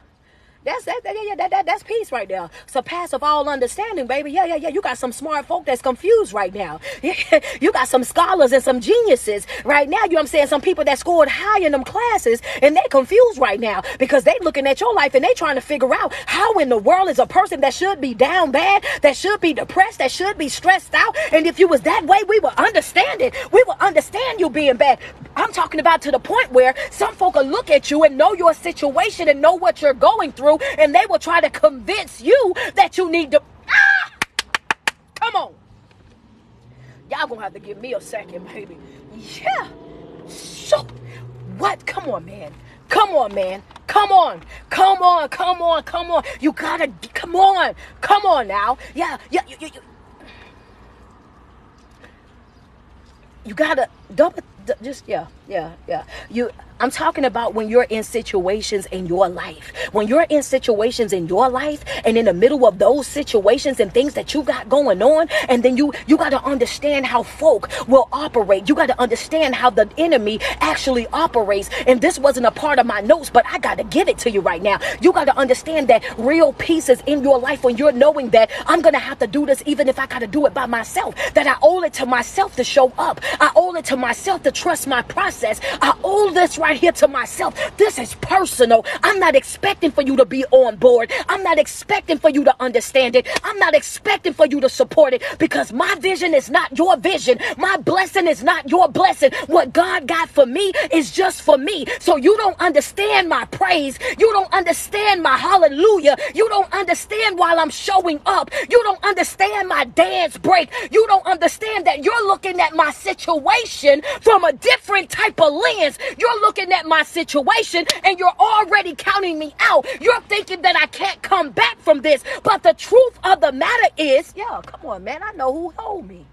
That's peace right there. Surpass of all understanding, baby. Yeah. You got some smart folk that's confused right now. You got some scholars and some geniuses right now. You know what I'm saying? Some people that scored high in them classes, and they're confused right now because they looking at your life and they trying to figure out how in the world is a person that should be down bad, that should be depressed, that should be stressed out. And if you was that way, we would understand it. We would understand you being bad. I'm talking about to the point where some folk will look at you and know your situation and know what you're going through, and they will try to convince you that you need to come on. Y'all gonna have to give me a second, baby. Yeah. So what? Come on, man. Come on, man. Come on. You gotta come on now. Yeah. You gotta I'm talking about when you're in situations in your life. When you're in situations in your life and in the middle of those situations and things that you got going on, and then you got to understand how folk will operate. You got to understand how the enemy actually operates. And this wasn't a part of my notes, but I got to give it to you right now. You got to understand that real peace is in your life when you're knowing that I'm going to have to do this even if I got to do it by myself. That I owe it to myself to show up. I owe it to myself to trust my process. I owe this right here to myself. This is personal. I'm not expecting for you to be on board. I'm not expecting for you to understand it. I'm not expecting for you to support it, because my vision is not your vision. My blessing is not your blessing. What God got for me is just for me. So you don't understand my praise. You don't understand my hallelujah. You don't understand while I'm showing up. You don't understand my dance break. You don't understand that you're looking at my situation from a different type of lens. You're looking at my situation and you're already counting me out. You're thinking that I can't come back from this. But the truth of the matter is, come on, man. I know who hold me.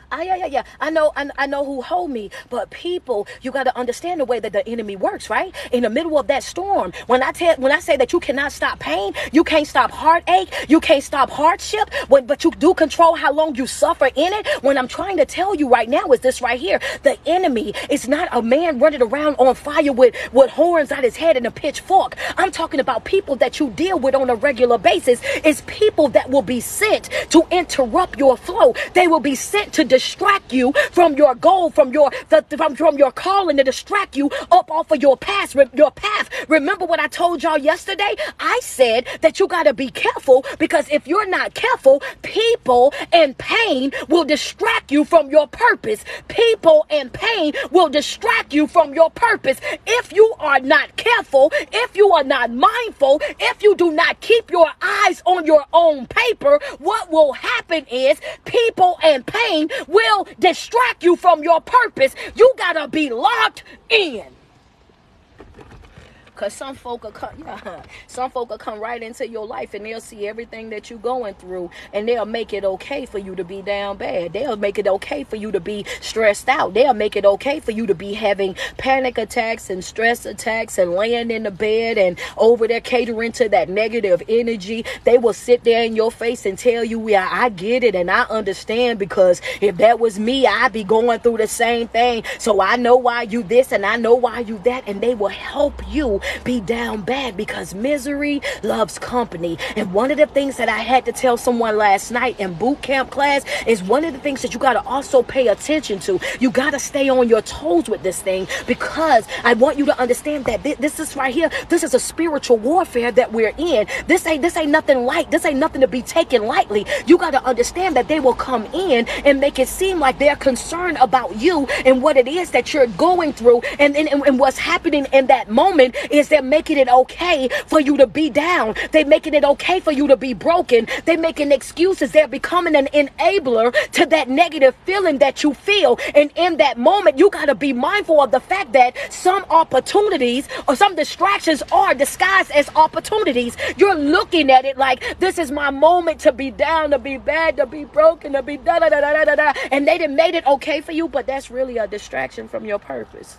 I know who hold me. But people, you got to understand the way that the enemy works, right? In the middle of that storm, when I say that you cannot stop pain, you can't stop heartache, you can't stop hardship, but you do control how long you suffer in it. When I'm trying to tell you right now is this right here: the enemy is not a man running around on fire with horns out his head and a pitchfork. I'm talking about people that you deal with on a regular basis. It's people that will be sent to interrupt your flow. They will be sent to distract you from your goal, from your calling, to distract you up off of your path. Remember what I told y'all yesterday? I said that you got to be careful, because if you're not careful, people and pain will distract you from your purpose. People and pain will distract you from your purpose. If you are not careful, if you are not mindful, if you do not keep your eyes on your own paper, what will happen is people and pain will distract you from your purpose. You gotta be locked in. Because some folk will come right into your life and they'll see everything that you're going through, and they'll make it okay for you to be down bad. They'll make it okay for you to be stressed out. They'll make it okay for you to be having panic attacks and stress attacks and laying in the bed and over there catering to that negative energy. They will sit there in your face and tell you, yeah, I get it and I understand, because if that was me, I'd be going through the same thing. So I know why you this and I know why you that. And they will help you be down bad, because misery loves company. And one of the things that I had to tell someone last night in boot camp class is one of the things that you got to also pay attention to. You got to stay on your toes with this thing, because I want you to understand that this is right here. This is a spiritual warfare that we're in. This ain't nothing light. This ain't nothing to be taken lightly. You got to understand that they will come in and make it seem like they're concerned about you and what it is that you're going through. And what's happening in that moment is they're making it okay for you to be down. They're making it okay for you to be broken. They're making excuses. They're becoming an enabler to that negative feeling that you feel. And in that moment, you got to be mindful of the fact that some opportunities or some distractions are disguised as opportunities. You're looking at it like, this is my moment to be down, to be bad, to be broken, to be da da da da da da. And they done made it okay for you, but that's really a distraction from your purpose.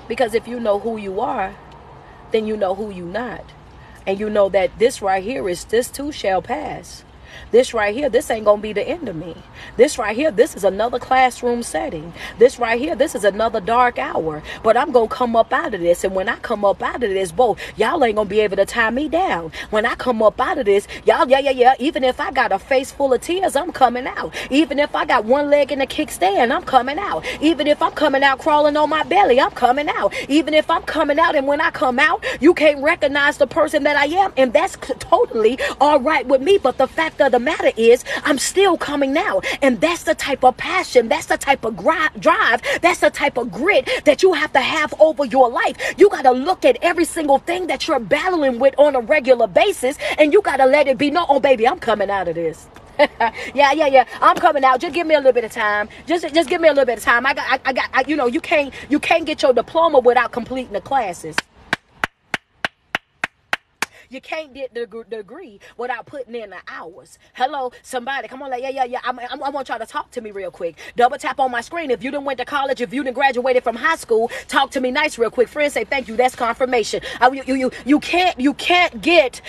Because if you know who you are, then you know who you not. And you know that this right here is, this too shall pass. This right here, this ain't gonna be the end of me. This right here, this is another classroom setting. This right here, this is another dark hour. But I'm gonna come up out of this. And when I come up out of this, y'all ain't gonna be able to tie me down. When I come up out of this, y'all, yeah. Even if I got a face full of tears, I'm coming out. Even if I got one leg in a kickstand, I'm coming out. Even if I'm coming out crawling on my belly, I'm coming out. Even if I'm coming out, and when I come out, you can't recognize the person that I am. And that's totally all right with me. But the fact of the matter is, I'm still coming out. And that's the type of passion, that's the type of drive, that's the type of grit that you have to have over your life. You got to look at every single thing that you're battling with on a regular basis, and you got to let it be known, oh baby, I'm coming out of this. yeah, I'm coming out. Just give me a little bit of time. Just give me a little bit of time. You can't get your diploma without completing the classes. You can't get the degree without putting in the hours. Hello, somebody, come on, like, yeah. I want y'all to talk to me real quick. Double tap on my screen. If you done went to college, if you done graduated from high school, talk to me nice real quick. Friends, say thank you. That's confirmation. You can't get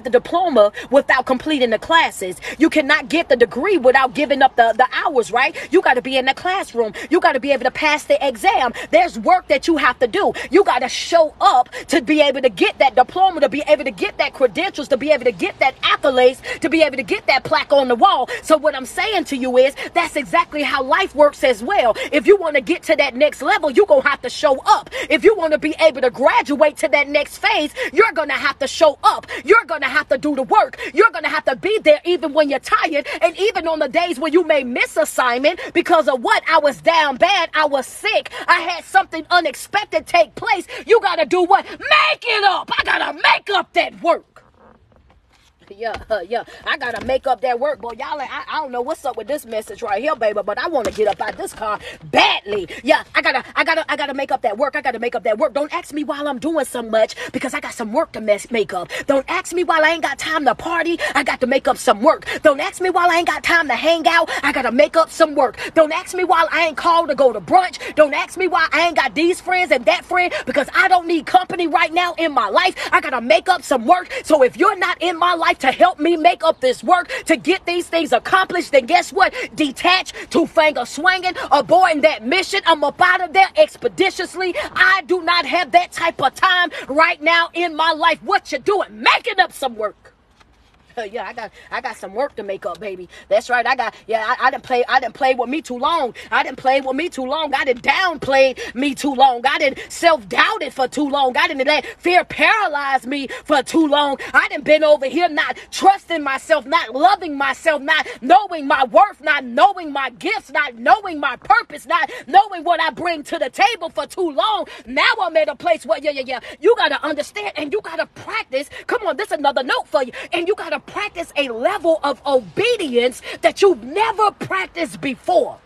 the diploma without completing the classes. You cannot get the degree without giving up the hours, right? You got to be in the classroom. You got to be able to pass the exam. There's work that you have to do. You got to show up to be able to get that diploma, to be able to get that credentials, to be able to get that accolades, to be able to get that plaque on the wall. So what I'm saying to you is, that's exactly how life works as well. If you want to get to that next level, you're going to have to show up. If you want to be able to graduate to that next phase, you're going to have to show up. You're going to have to do the work. You're going to have to be there even when you're tired, and even on the days when you may miss assignment because of what? I was down bad. I was sick. I had something unexpected take place. You got to do what? Make it up. I got to make up that work. Yeah. I gotta make up that work, boy. Y'all, I don't know what's up with this message right here, baby, but I want to get up out this car badly. Yeah, I gotta make up that work. I gotta make up that work. Don't ask me while I'm doing so much, because I got some work to make up. Don't ask me while I ain't got time to party. I got to make up some work. Don't ask me while I ain't got time to hang out. I gotta make up some work. Don't ask me while I ain't called to go to brunch. Don't ask me why I ain't got these friends and that friend, because I don't need company right now in my life. I gotta make up some work. So if you're not in my life to help me make up this work, to get these things accomplished, then guess what? Detach, two-finger swinging, avoiding that mission. I'm up out of there expeditiously. I do not have that type of time right now in my life. What you doing? Making up some work. Yeah, I got some work to make up, baby. That's right. I didn't play with me too long. I didn't downplay me too long. I didn't self-doubt it for too long. I didn't let fear paralyze me for too long. I didn't been over here not trusting myself, not loving myself, not knowing my worth, not knowing my gifts, not knowing my purpose, not knowing what I bring to the table for too long. Now I'm at a place where, you got to understand, and you got to practice. Come on, this is another note for you. And you got to practice a level of obedience that you've never practiced before.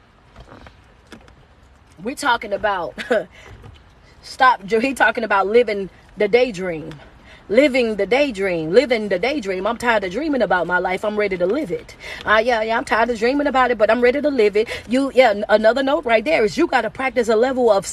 We're talking about he talking about living the daydream. Living the daydream. I'm tired of dreaming about my life. I'm ready to live it. Yeah, I'm tired of dreaming about it, but I'm ready to live it. Another note right there is you got to practice a level of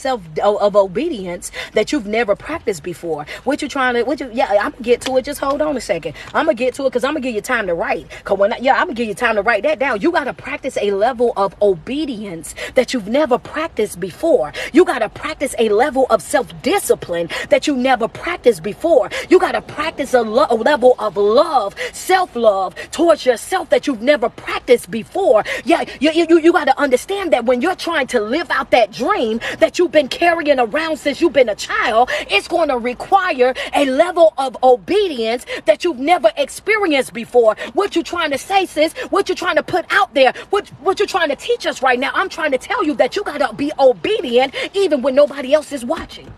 of obedience that you've never practiced before. I'm gonna get to it. Just hold on a second. I'm gonna get to it because I'm gonna give you time to write. I'm gonna give you time to write that down. You got to practice a level of obedience that you've never practiced before. You got to practice a level of self-discipline that you never practiced before. You got to practice a level of love, self-love towards yourself that you've never practiced before. Yeah, you got to understand that when you're trying to live out that dream that you've been carrying around since you've been a child, it's going to require a level of obedience that you've never experienced before. What you trying to say, sis? What you trying to put out there? What you're trying to teach us right now? I'm trying to tell you that you got to be obedient even when nobody else is watching.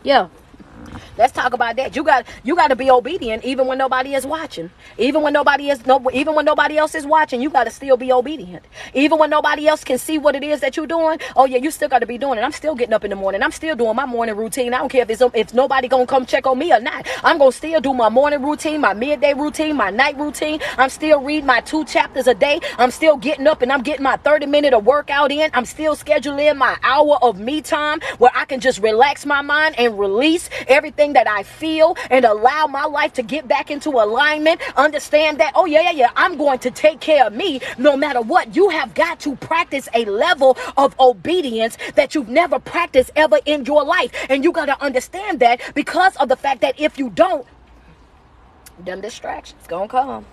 Yeah. Let's talk about that. You got to be obedient even when nobody is watching. Even when nobody else is watching, you got to still be obedient. Even when nobody else can see what it is that you're doing. Oh yeah, you still got to be doing it. I'm still getting up in the morning. I'm still doing my morning routine. I don't care if nobody going to come check on me or not. I'm going to still do my morning routine, my midday routine, my night routine. I'm still reading my 2 chapters a day. I'm still getting up and I'm getting my 30-minute of workout in. I'm still scheduling my hour of me time where I can just relax my mind and release everything that I feel and allow my life to get back into alignment. Understand that, I'm going to take care of me no matter what. You have got to practice a level of obedience that you've never practiced ever in your life. And you got to understand that because of the fact that if you don't, them distractions gonna come.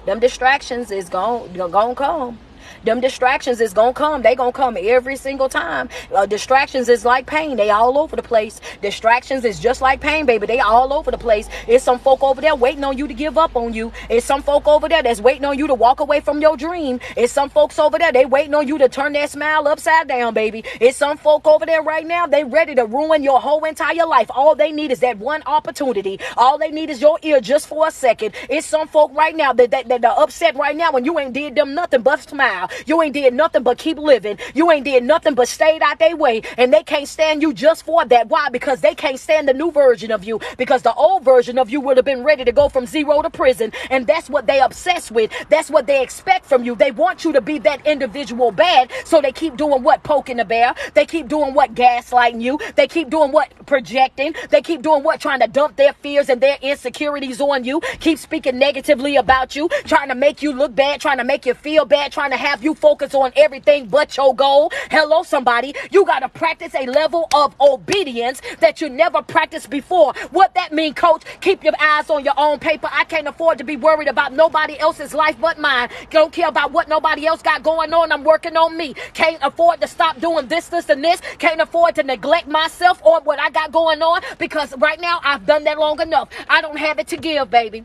Them distractions is gonna come. Them distractions is gonna come. They gonna come every single time. Distractions is like pain. They all over the place. Distractions is just like pain, baby. They all over the place. It's some folk over there waiting on you to give up on you. It's some folk over there that's waiting on you to walk away from your dream. It's some folks over there, they waiting on you to turn that smile upside down, baby. It's some folk over there right now, they ready to ruin your whole entire life. All they need is that one opportunity. All they need is your ear just for a second. It's some folk right now that are upset right now when you ain't did them nothing but smile. You ain't did nothing but keep living. You ain't did nothing but stayed out their way. And they can't stand you just for that. Why? Because they can't stand the new version of you. Because the old version of you would have been ready to go from 0 to prison. And that's what they obsessed with. That's what they expect from you. They want you to be that individual bad. So they keep doing what? Poking the bear. They keep doing what? Gaslighting you. They keep doing what? Projecting. They keep doing what? Trying to dump their fears and their insecurities on you. Keep speaking negatively about you. Trying to make you look bad. Trying to make you feel bad. Trying to have you focus on everything but your goal. Hello, somebody. You got to practice a level of obedience that you never practiced before. What that mean, coach? Keep your eyes on your own paper. I can't afford to be worried about nobody else's life but mine. Don't care about what nobody else got going on. I'm working on me. Can't afford to stop doing this, and this. Can't afford to neglect myself or what I got going on because right now I've done that long enough. I don't have it to give, baby.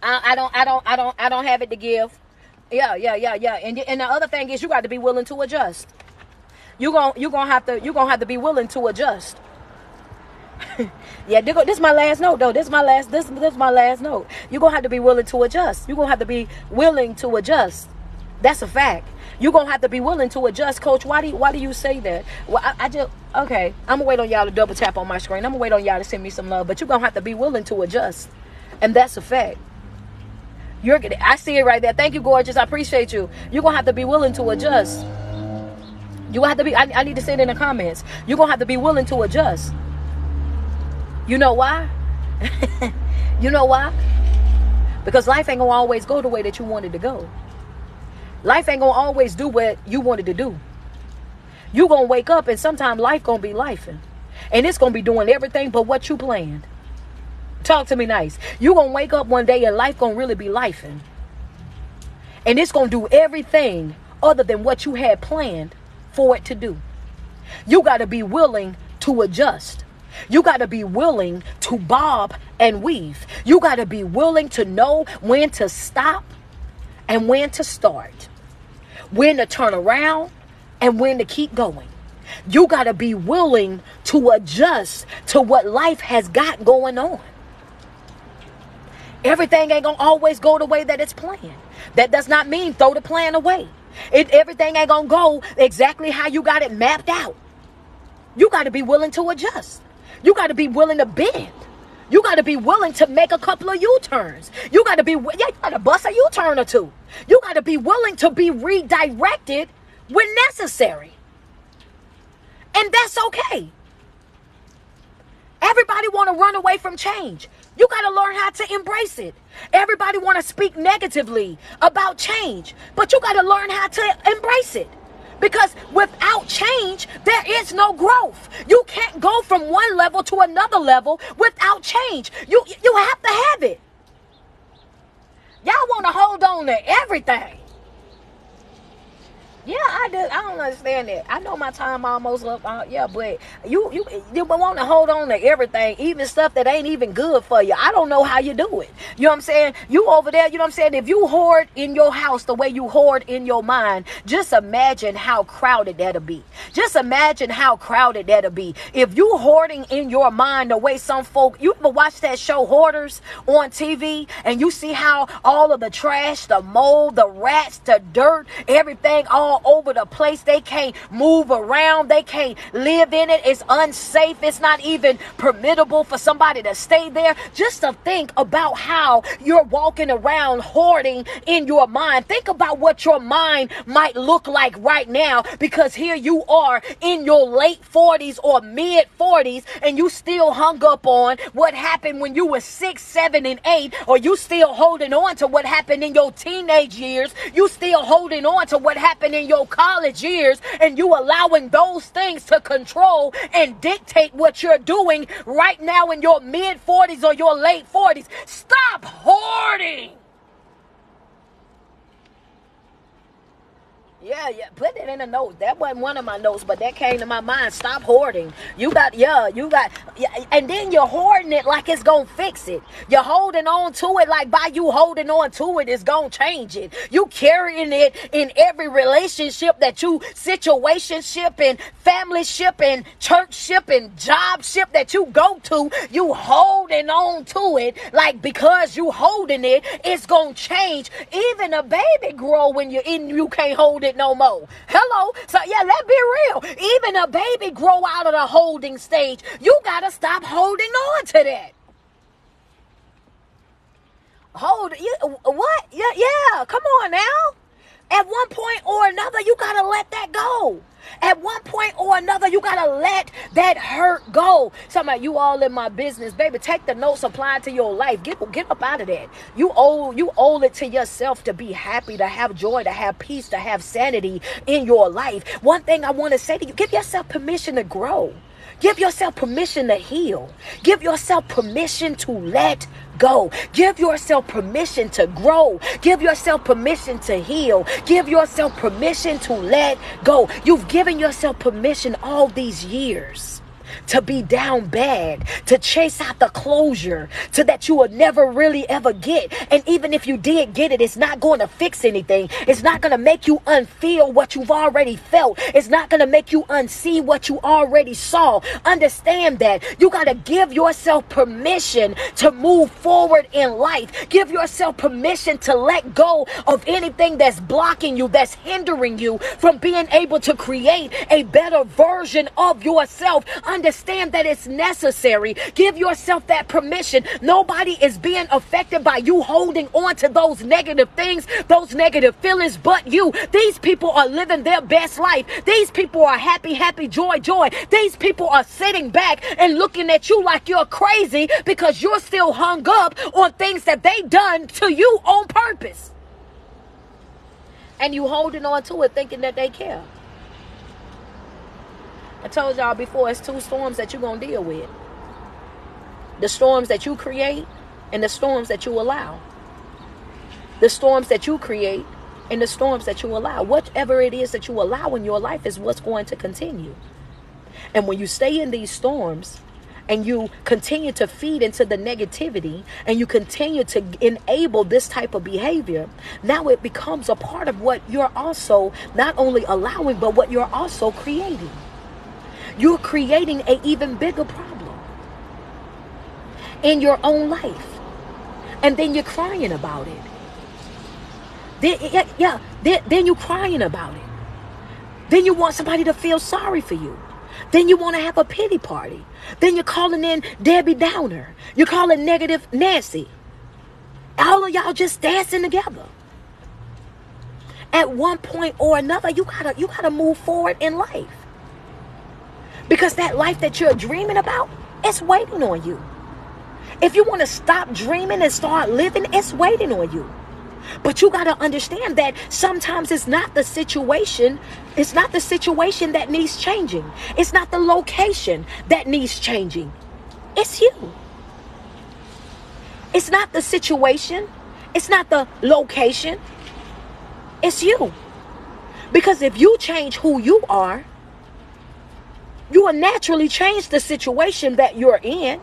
I don't have it to give. Yeah. And the other thing is you got to be willing to adjust. You're gonna have to be willing to adjust. Yeah, this is my last note though. This is my last note. You're gonna have to be willing to adjust. You're gonna have to be willing to adjust. That's a fact. You're gonna have to be willing to adjust, coach. Why do you say that? Well, okay. I'm gonna wait on y'all to double tap on my screen. I'm gonna wait on y'all to send me some love, but you're gonna have to be willing to adjust. And that's a fact. I see it right there. Thank you, gorgeous. I appreciate you. You're going to have to be willing to adjust. You're going to have to be, I need to say it in the comments. You're going to have to be willing to adjust. You know why? You know why? Because life ain't going to always go the way that you wanted to go. Life ain't going to always do what you wanted to do. You're going to wake up and sometimes life going to be lifing. And it's going to be doing everything but what you planned. Talk to me nice. You're going to wake up one day and life going to really be lifing. And it's going to do everything other than what you had planned for it to do. You got to be willing to adjust. You got to be willing to bob and weave. You got to be willing to know when to stop and when to start. When to turn around and when to keep going. You got to be willing to adjust to what life has got going on. Everything ain't going to always go the way that it's planned. That does not mean throw the plan away. Everything ain't going to go exactly how you got it mapped out. You got to be willing to adjust. You got to be willing to bend. You got to be willing to make a couple of U-turns. You got to be, you got to bust a U-turn or two. You got to be willing to be redirected when necessary. And that's okay. Everybody want to run away from change. You got to learn how to embrace it. Everybody want to speak negatively about change, but you got to learn how to embrace it. Because without change, there is no growth. You can't go from one level to another level without change. You have to have it. Y'all want to hold on to everything. Yeah, I do. I don't understand that. I know my time almost up. Yeah, but you want to hold on to everything, even stuff that ain't even good for you. I don't know how you do it. You know what I'm saying? You over there, you know what I'm saying? If you hoard in your house the way you hoard in your mind, just imagine how crowded that'll be. Just imagine how crowded that'll be. If you hoarding in your mind the way some folk, you ever watch that show Hoarders on TV, and you see how all of the trash, the mold, the rats, the dirt, everything all over the place. They can't move around. They can't live in it. It's unsafe. It's not even permittable for somebody to stay there. Just to think about how you're walking around hoarding in your mind. Think about what your mind might look like right now, because here you are in your late 40s or mid 40s, and you still hung up on what happened when you were 6, 7, and 8, or you still holding on to what happened in your teenage years. You still holding on to what happened in your college years, and you allowing those things to control and dictate what you're doing right now in your mid 40s or your late 40s. Stop hoarding. Yeah, put it in a note. That wasn't one of my notes, but that came to my mind. Stop hoarding. And then you're hoarding it like it's gonna fix it. You're holding on to it like by you holding on to it is gonna change it. You carrying it in every relationship that you, situationship and familyship and churchship and jobship that you go to. You holding on to it like because you holding it, it's gonna change. Even a baby grow when you're in, you can't hold it no more. Hello. So yeah, let's be real. Even a baby grow out of the holding stage. You gotta stop holding on to that. What? Yeah. Come on now. At one point or another, you gotta let that go. At one point or another, you gotta let that hurt go. Somebody, you all in my business, baby. Take the notes, apply it to your life. Get up out of that. You owe it to yourself to be happy, to have joy, to have peace, to have sanity in your life. One thing I want to say to you: give yourself permission to grow. Give yourself permission to heal. Give yourself permission to let go. Give yourself permission to grow. Give yourself permission to heal. Give yourself permission to let go. You've given yourself permission all these years to be down bad, to chase out the closure, so that you will never really ever get. And even if you did get it, it's not going to fix anything. It's not going to make you unfeel what you've already felt. It's not going to make you unsee what you already saw. Understand that. You got to give yourself permission to move forward in life. Give yourself permission to let go of anything that's blocking you, that's hindering you from being able to create a better version of yourself. Understand that it's necessary. Give yourself that permission. Nobody is being affected by you holding on to those negative things, those negative feelings, but you. These people are living their best life. These people are happy, joy. These people are sitting back and looking at you like you're crazy because you're still hung up on things that they done to you on purpose. And you holding on to it thinking that they care. I told y'all before, it's two storms that you're going to deal with. The storms that you create and the storms that you allow. The storms that you create and the storms that you allow. Whatever it is that you allow in your life is what's going to continue. And when you stay in these storms and you continue to feed into the negativity and you continue to enable this type of behavior, now it becomes a part of what you're also not only allowing, but what you're also creating. You're creating an even bigger problem in your own life. And then you're crying about it. Then you're crying about it. Then you want somebody to feel sorry for you. Then you want to have a pity party. Then you're calling in Debbie Downer. You're calling negative Nancy. All of y'all just dancing together. At one point or another, you gotta move forward in life. Because that life that you're dreaming about, it's waiting on you. If you want to stop dreaming and start living, it's waiting on you. But you got to understand that sometimes it's not the situation. It's not the situation that needs changing. It's not the location that needs changing. It's you. It's not the situation. It's not the location. It's you. Because if you change who you are, you will naturally change the situation that you're in.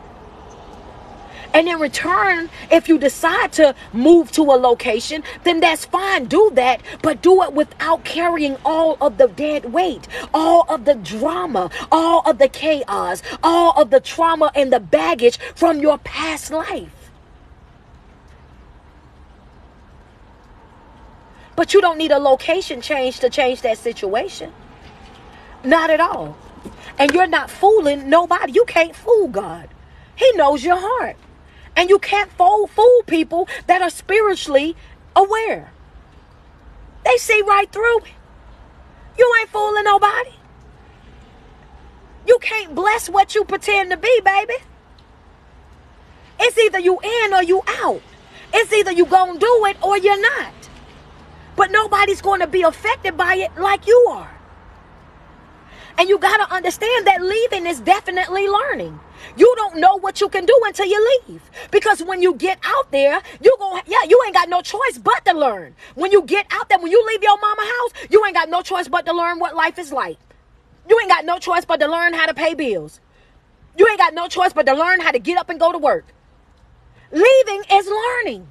And in return, if you decide to move to a location, then that's fine. Do that, but do it without carrying all of the dead weight, all of the drama, all of the chaos, all of the trauma and the baggage from your past life. But you don't need a location change to change that situation. Not at all. And you're not fooling nobody. You can't fool God. He knows your heart. And you can't fool people that are spiritually aware. They see right through it. You ain't fooling nobody. You can't bless what you pretend to be, baby. It's either you in or you out. It's either you gonna do it or you're not. But nobody's going to be affected by it like you are. And you got to understand that leaving is definitely learning. You don't know what you can do until you leave. Because when you get out there, you ain't got no choice but to learn. When you get out there, when you leave your mama house, you ain't got no choice but to learn what life is like. You ain't got no choice but to learn how to pay bills. You ain't got no choice but to learn how to get up and go to work. Leaving is learning.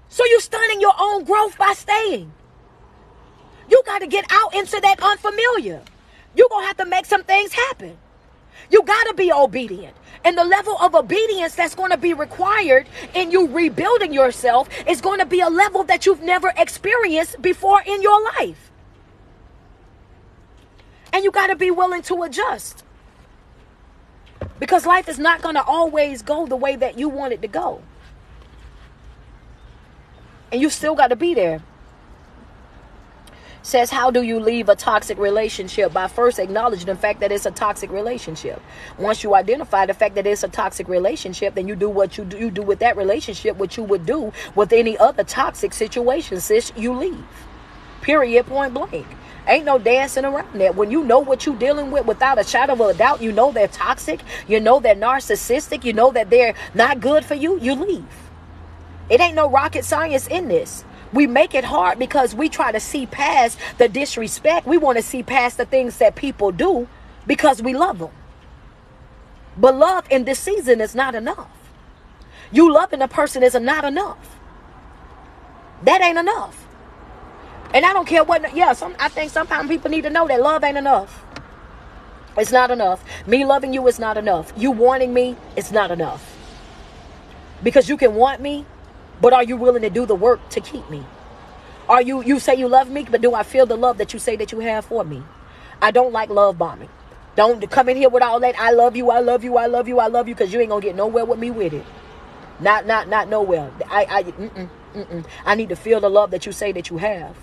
So you're stunning your own growth by staying. You got to get out into that unfamiliar. You're going to have to make some things happen. You got to be obedient. And the level of obedience that's going to be required in you rebuilding yourself is going to be a level that you've never experienced before in your life. And you got to be willing to adjust. Because life is not going to always go the way that you want it to go. And you still got to be there. Says, how do you leave a toxic relationship? By first acknowledging the fact that it's a toxic relationship. Once you identify the fact that it's a toxic relationship, then you do what you do with that relationship, what you would do with any other toxic situation, sis, you leave. Period, point blank. Ain't no dancing around that. When you know what you're dealing with without a shadow of a doubt, you know they're toxic, you know they're narcissistic, you know that they're not good for you, you leave. It ain't no rocket science in this. We make it hard because we try to see past the disrespect. We want to see past the things that people do because we love them. But love in this season is not enough. You loving a person is not enough. That ain't enough. And I don't care what, I think sometimes people need to know that love ain't enough. It's not enough. Me loving you is not enough. You wanting me, it's not enough. Because you can want me, but are you willing to do the work to keep me? Are you say you love me, but do I feel the love that you say that you have for me? I don't like love bombing. Don't come in here with all that I love you, I love you, I love you, I love you, because you ain't gonna get nowhere with me with it. Not nowhere. I need to feel the love that you say that you have.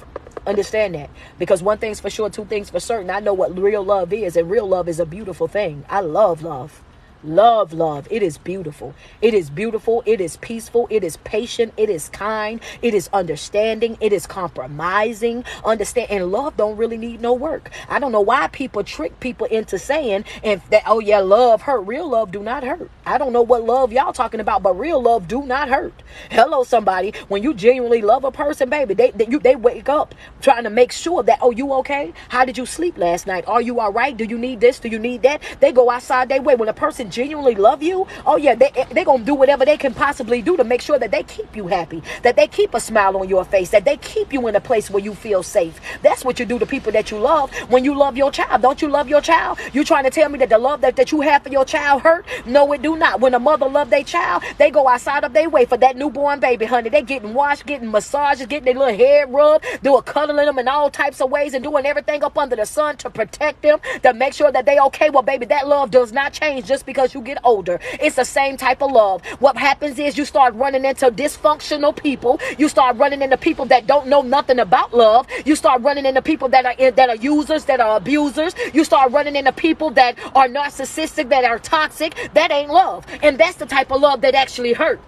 Understand that. Because one thing's for sure, two things for certain. I know what real love is, and real love is a beautiful thing. I love love. Love. It is beautiful. It is beautiful. It is peaceful. It is patient. It is kind. It is understanding. It is compromising. Understand. And love don't really need no work. I don't know why people trick people into saying that, oh yeah, love hurt. Real love do not hurt. I don't know what love y'all talking about, but real love do not hurt. Hello, somebody. When you genuinely love a person, baby, they wake up trying to make sure that, oh, you okay? How did you sleep last night? Are you all right? Do you need this? Do you need that? They go outside their way. When a person genuinely love you, oh yeah, they're going to do whatever they can possibly do to make sure that they keep you happy, that they keep a smile on your face, that they keep you in a place where you feel safe. That's what you do to people that you love when you love your child. Don't you love your child? You trying to tell me that the love that you have for your child hurt? No, it do not. When a mother love their child, they go outside of their way for that newborn baby, honey. They getting washed, getting massages, getting their little head rubbed, doing cuddling them in all types of ways and doing everything up under the sun to protect them, to make sure that they okay. Well, baby, that love does not change just because you get older. It's the same type of love. What happens is you start running into dysfunctional people. You start running into people that don't know nothing about love. You start running into people that are users, that are abusers. You start running into people that are narcissistic, that are toxic. That ain't love. And that's the type of love that actually hurt.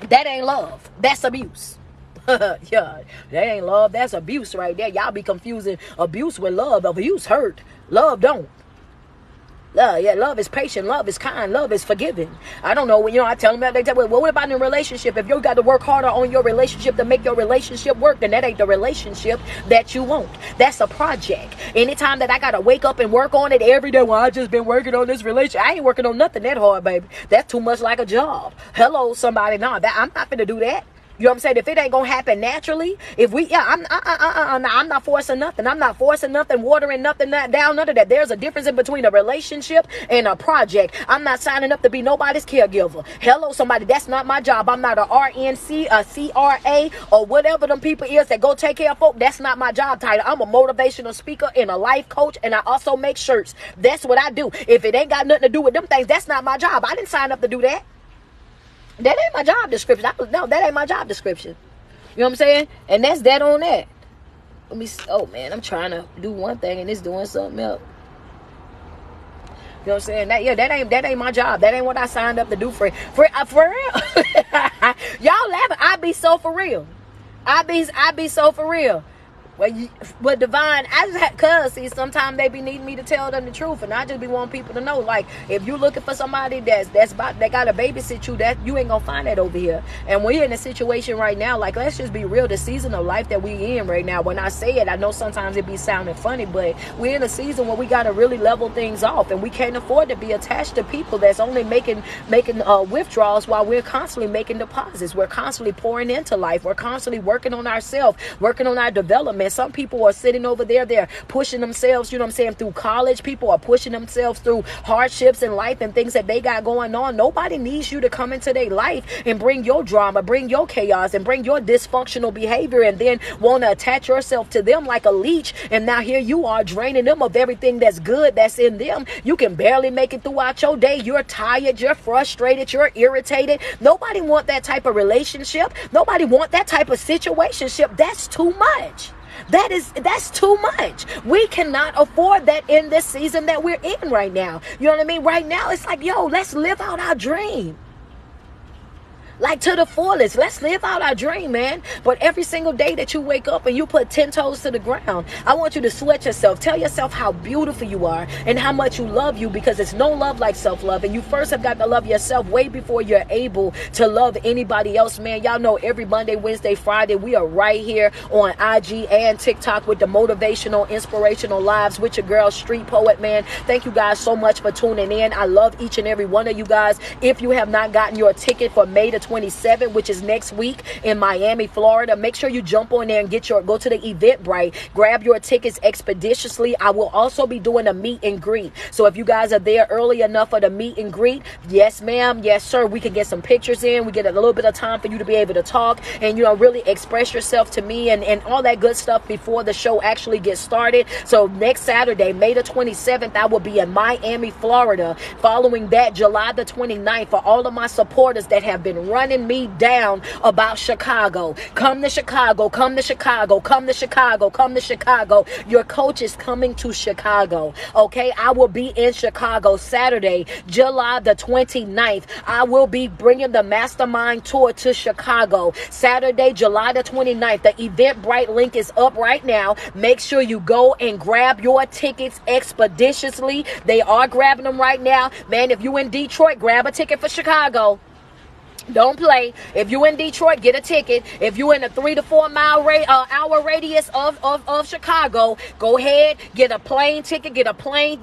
That ain't love. That's abuse. Yeah, that ain't love. That's abuse right there. Y'all be confusing abuse with love. Abuse hurt. Love don't. Love is patient. Love is kind. Love is forgiving. I don't know. I tell them that. They tell me, well, what about in a relationship? If you got to work harder on your relationship to make your relationship work, then that ain't the relationship that you want. That's a project. Anytime that I got to wake up and work on it every day, well, I just been working on this relationship. I ain't working on nothing that hard, baby. That's too much like a job. Hello, somebody. No, I'm not finna do that. You know what I'm saying? If it ain't gonna happen naturally, I'm not forcing nothing. I'm not forcing nothing, watering nothing down, none of that. There's a difference in between a relationship and a project. I'm not signing up to be nobody's caregiver. Hello, somebody. That's not my job. I'm not a RNC, a CRA, or whatever them people is that go take care of folk. That's not my job title. I'm a motivational speaker and a life coach, and I also make shirts. That's what I do. If it ain't got nothing to do with them things, that's not my job. I didn't sign up to do that. That ain't my job description. No, that ain't my job description. You know what I'm saying? And that's that on that. Let me see. Oh, man, I'm trying to do one thing and it's doing something else. You know what I'm saying? That ain't my job. That ain't what I signed up to do for real. Y'all laughing. I be so for real. I be so for real. But Divine, see, sometimes they be needing me to tell them the truth, and I just be wanting people to know, like, if you looking for somebody that got to babysit you, that you ain't gonna find that over here. And we're in a situation right now, like, let's just be real, the season of life that we in right now. When I say it, I know sometimes it be sounding funny, but we're in a season where we gotta really level things off, and we can't afford to be attached to people that's only making withdrawals while we're constantly making deposits. We're constantly pouring into life. We're constantly working on ourselves, working on our development. Some people are sitting over there, they're pushing themselves, you know what I'm saying, through college. People are pushing themselves through hardships in life and things that they got going on. Nobody needs you to come into their life and bring your drama, bring your chaos, and bring your dysfunctional behavior, and then want to attach yourself to them like a leech. And now here you are draining them of everything that's good that's in them. You can barely make it throughout your day. You're tired, you're frustrated, you're irritated. Nobody want that type of relationship. Nobody want that type of situationship. That's too much. That's too much. We cannot afford that in this season that we're in right now. You know what I mean? Right now, it's like, yo, let's live out our dream. Like, to the fullest. Let's live out our dream, man. But every single day that you wake up and you put 10 toes to the ground, I want you to sweat yourself. Tell yourself how beautiful you are and how much you love you, because it's no love like self-love. And you first have got to love yourself way before you're able to love anybody else, man. Y'all know every Monday, Wednesday, Friday, we are right here on IG and TikTok with the motivational, inspirational lives with your girl, Street Poet, man. Thank you guys so much for tuning in. I love each and every one of you guys. If you have not gotten your ticket for May the 27th, which is next week in Miami, Florida, make sure you jump on there and go to the Eventbrite, grab your tickets expeditiously. I will also be doing a meet and greet, so if you guys are there early enough for the meet and greet, yes ma'am, yes sir, we can get some pictures in. We get a little bit of time for you to be able to talk and, you know, really express yourself to me and all that good stuff before the show actually gets started. So next Saturday, May the 27th, I will be in Miami, Florida. Following that, July the 29th, for all of my supporters that have been running me down about Chicago. Come to Chicago, come to Chicago, come to Chicago, come to Chicago. Your coach is coming to Chicago. Okay, I will be in Chicago Saturday, July the 29th. I will be bringing the mastermind tour to Chicago Saturday, July the 29th. The Eventbrite link is up right now. Make sure you go and grab your tickets expeditiously. They are grabbing them right now. Man, if you in Detroit, grab a ticket for Chicago. Don't play. If you in Detroit, get a ticket. If you in a 3 to 4 mile hour radius of Chicago, go ahead, get a plane ticket, get a plane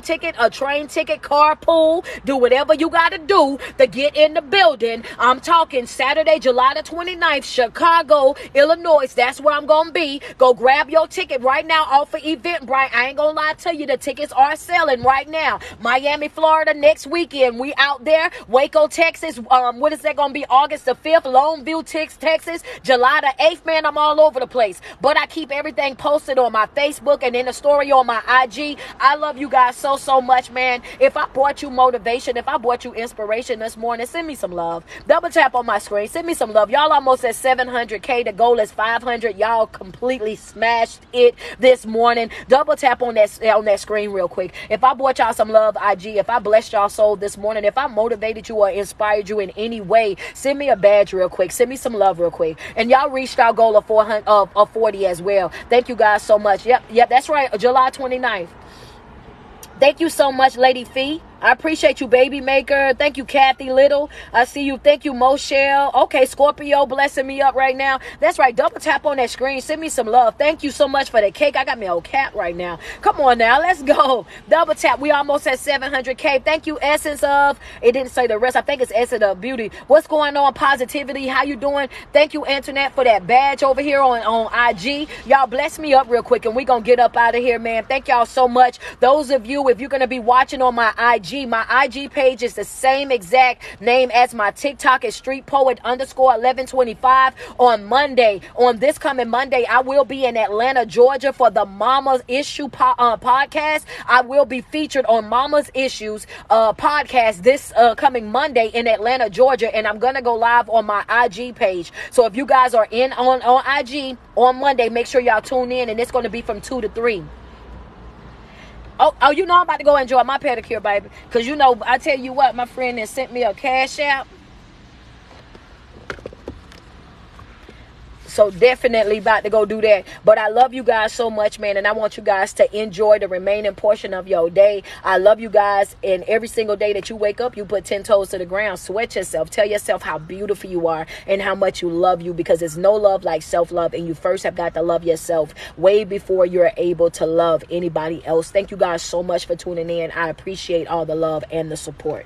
ticket, a train ticket, carpool, do whatever you got to do to get in the building. I'm talking Saturday, July the 29th, Chicago, Illinois. That's where I'm going to be. Go grab your ticket right now off of Eventbrite. I ain't going to lie to you. The tickets are selling right now. Miami, Florida next weekend. We out there. Waco, Texas. What is that going to be? August the 5th. Longview, Texas. July the 8th. Man, I'm all over the place. But I keep everything posted on my Facebook and in the story on my IG. I love you guys so much, man. If I brought you motivation, if I brought you inspiration this morning, send me some love. Double tap on my screen. Send me some love. Y'all almost at 700K. The goal is 500. Y'all completely smashed it this morning. Double tap on that screen real quick. If I brought y'all some love, IG, if I blessed y'all soul this morning, if I motivated you or inspired you in any way, send me a badge real quick. Send me some love real quick. And y'all reached our goal of 40 as well. Thank you guys so much. Yep, that's right. July 29th. Thank you so much, Lady Fee. I appreciate you, Baby Maker. Thank you, Kathy Little. I see you. Thank you, Moshelle. Okay, Scorpio blessing me up right now. That's right. Double tap on that screen. Send me some love. Thank you so much for the cake. I got me a old cat right now. Come on now. Let's go. Double tap. We almost at 700K. Thank you, Essence of. It didn't say the rest. I think it's Essence of Beauty. What's going on? Positivity. How you doing? Thank you, Antoinette, for that badge over here on IG. Y'all bless me up real quick and we going to get up out of here, man. Thank y'all so much. Those of you, if you're going to be watching on my IG page is the same exact name as my TikTok is Street Poet _1125. On this coming Monday, I will be in Atlanta, Georgia for the Mama's Issue podcast. I will be featured on Mama's Issues podcast this coming Monday in Atlanta, Georgia, and I'm gonna go live on my IG page. So if you guys are on IG on Monday, make sure y'all tune in, and it's gonna be from 2 to 3. Oh, you know I'm about to go enjoy my pedicure, baby. Because, you know, I tell you what, my friend has sent me a cash app. So definitely about to go do that. But I love you guys so much, man. And I want you guys to enjoy the remaining portion of your day. I love you guys. And every single day that you wake up, you put 10 toes to the ground. Sweat yourself. Tell yourself how beautiful you are and how much you love you. Because there's no love like self-love. And you first have got to love yourself way before you're able to love anybody else. Thank you guys so much for tuning in. I appreciate all the love and the support.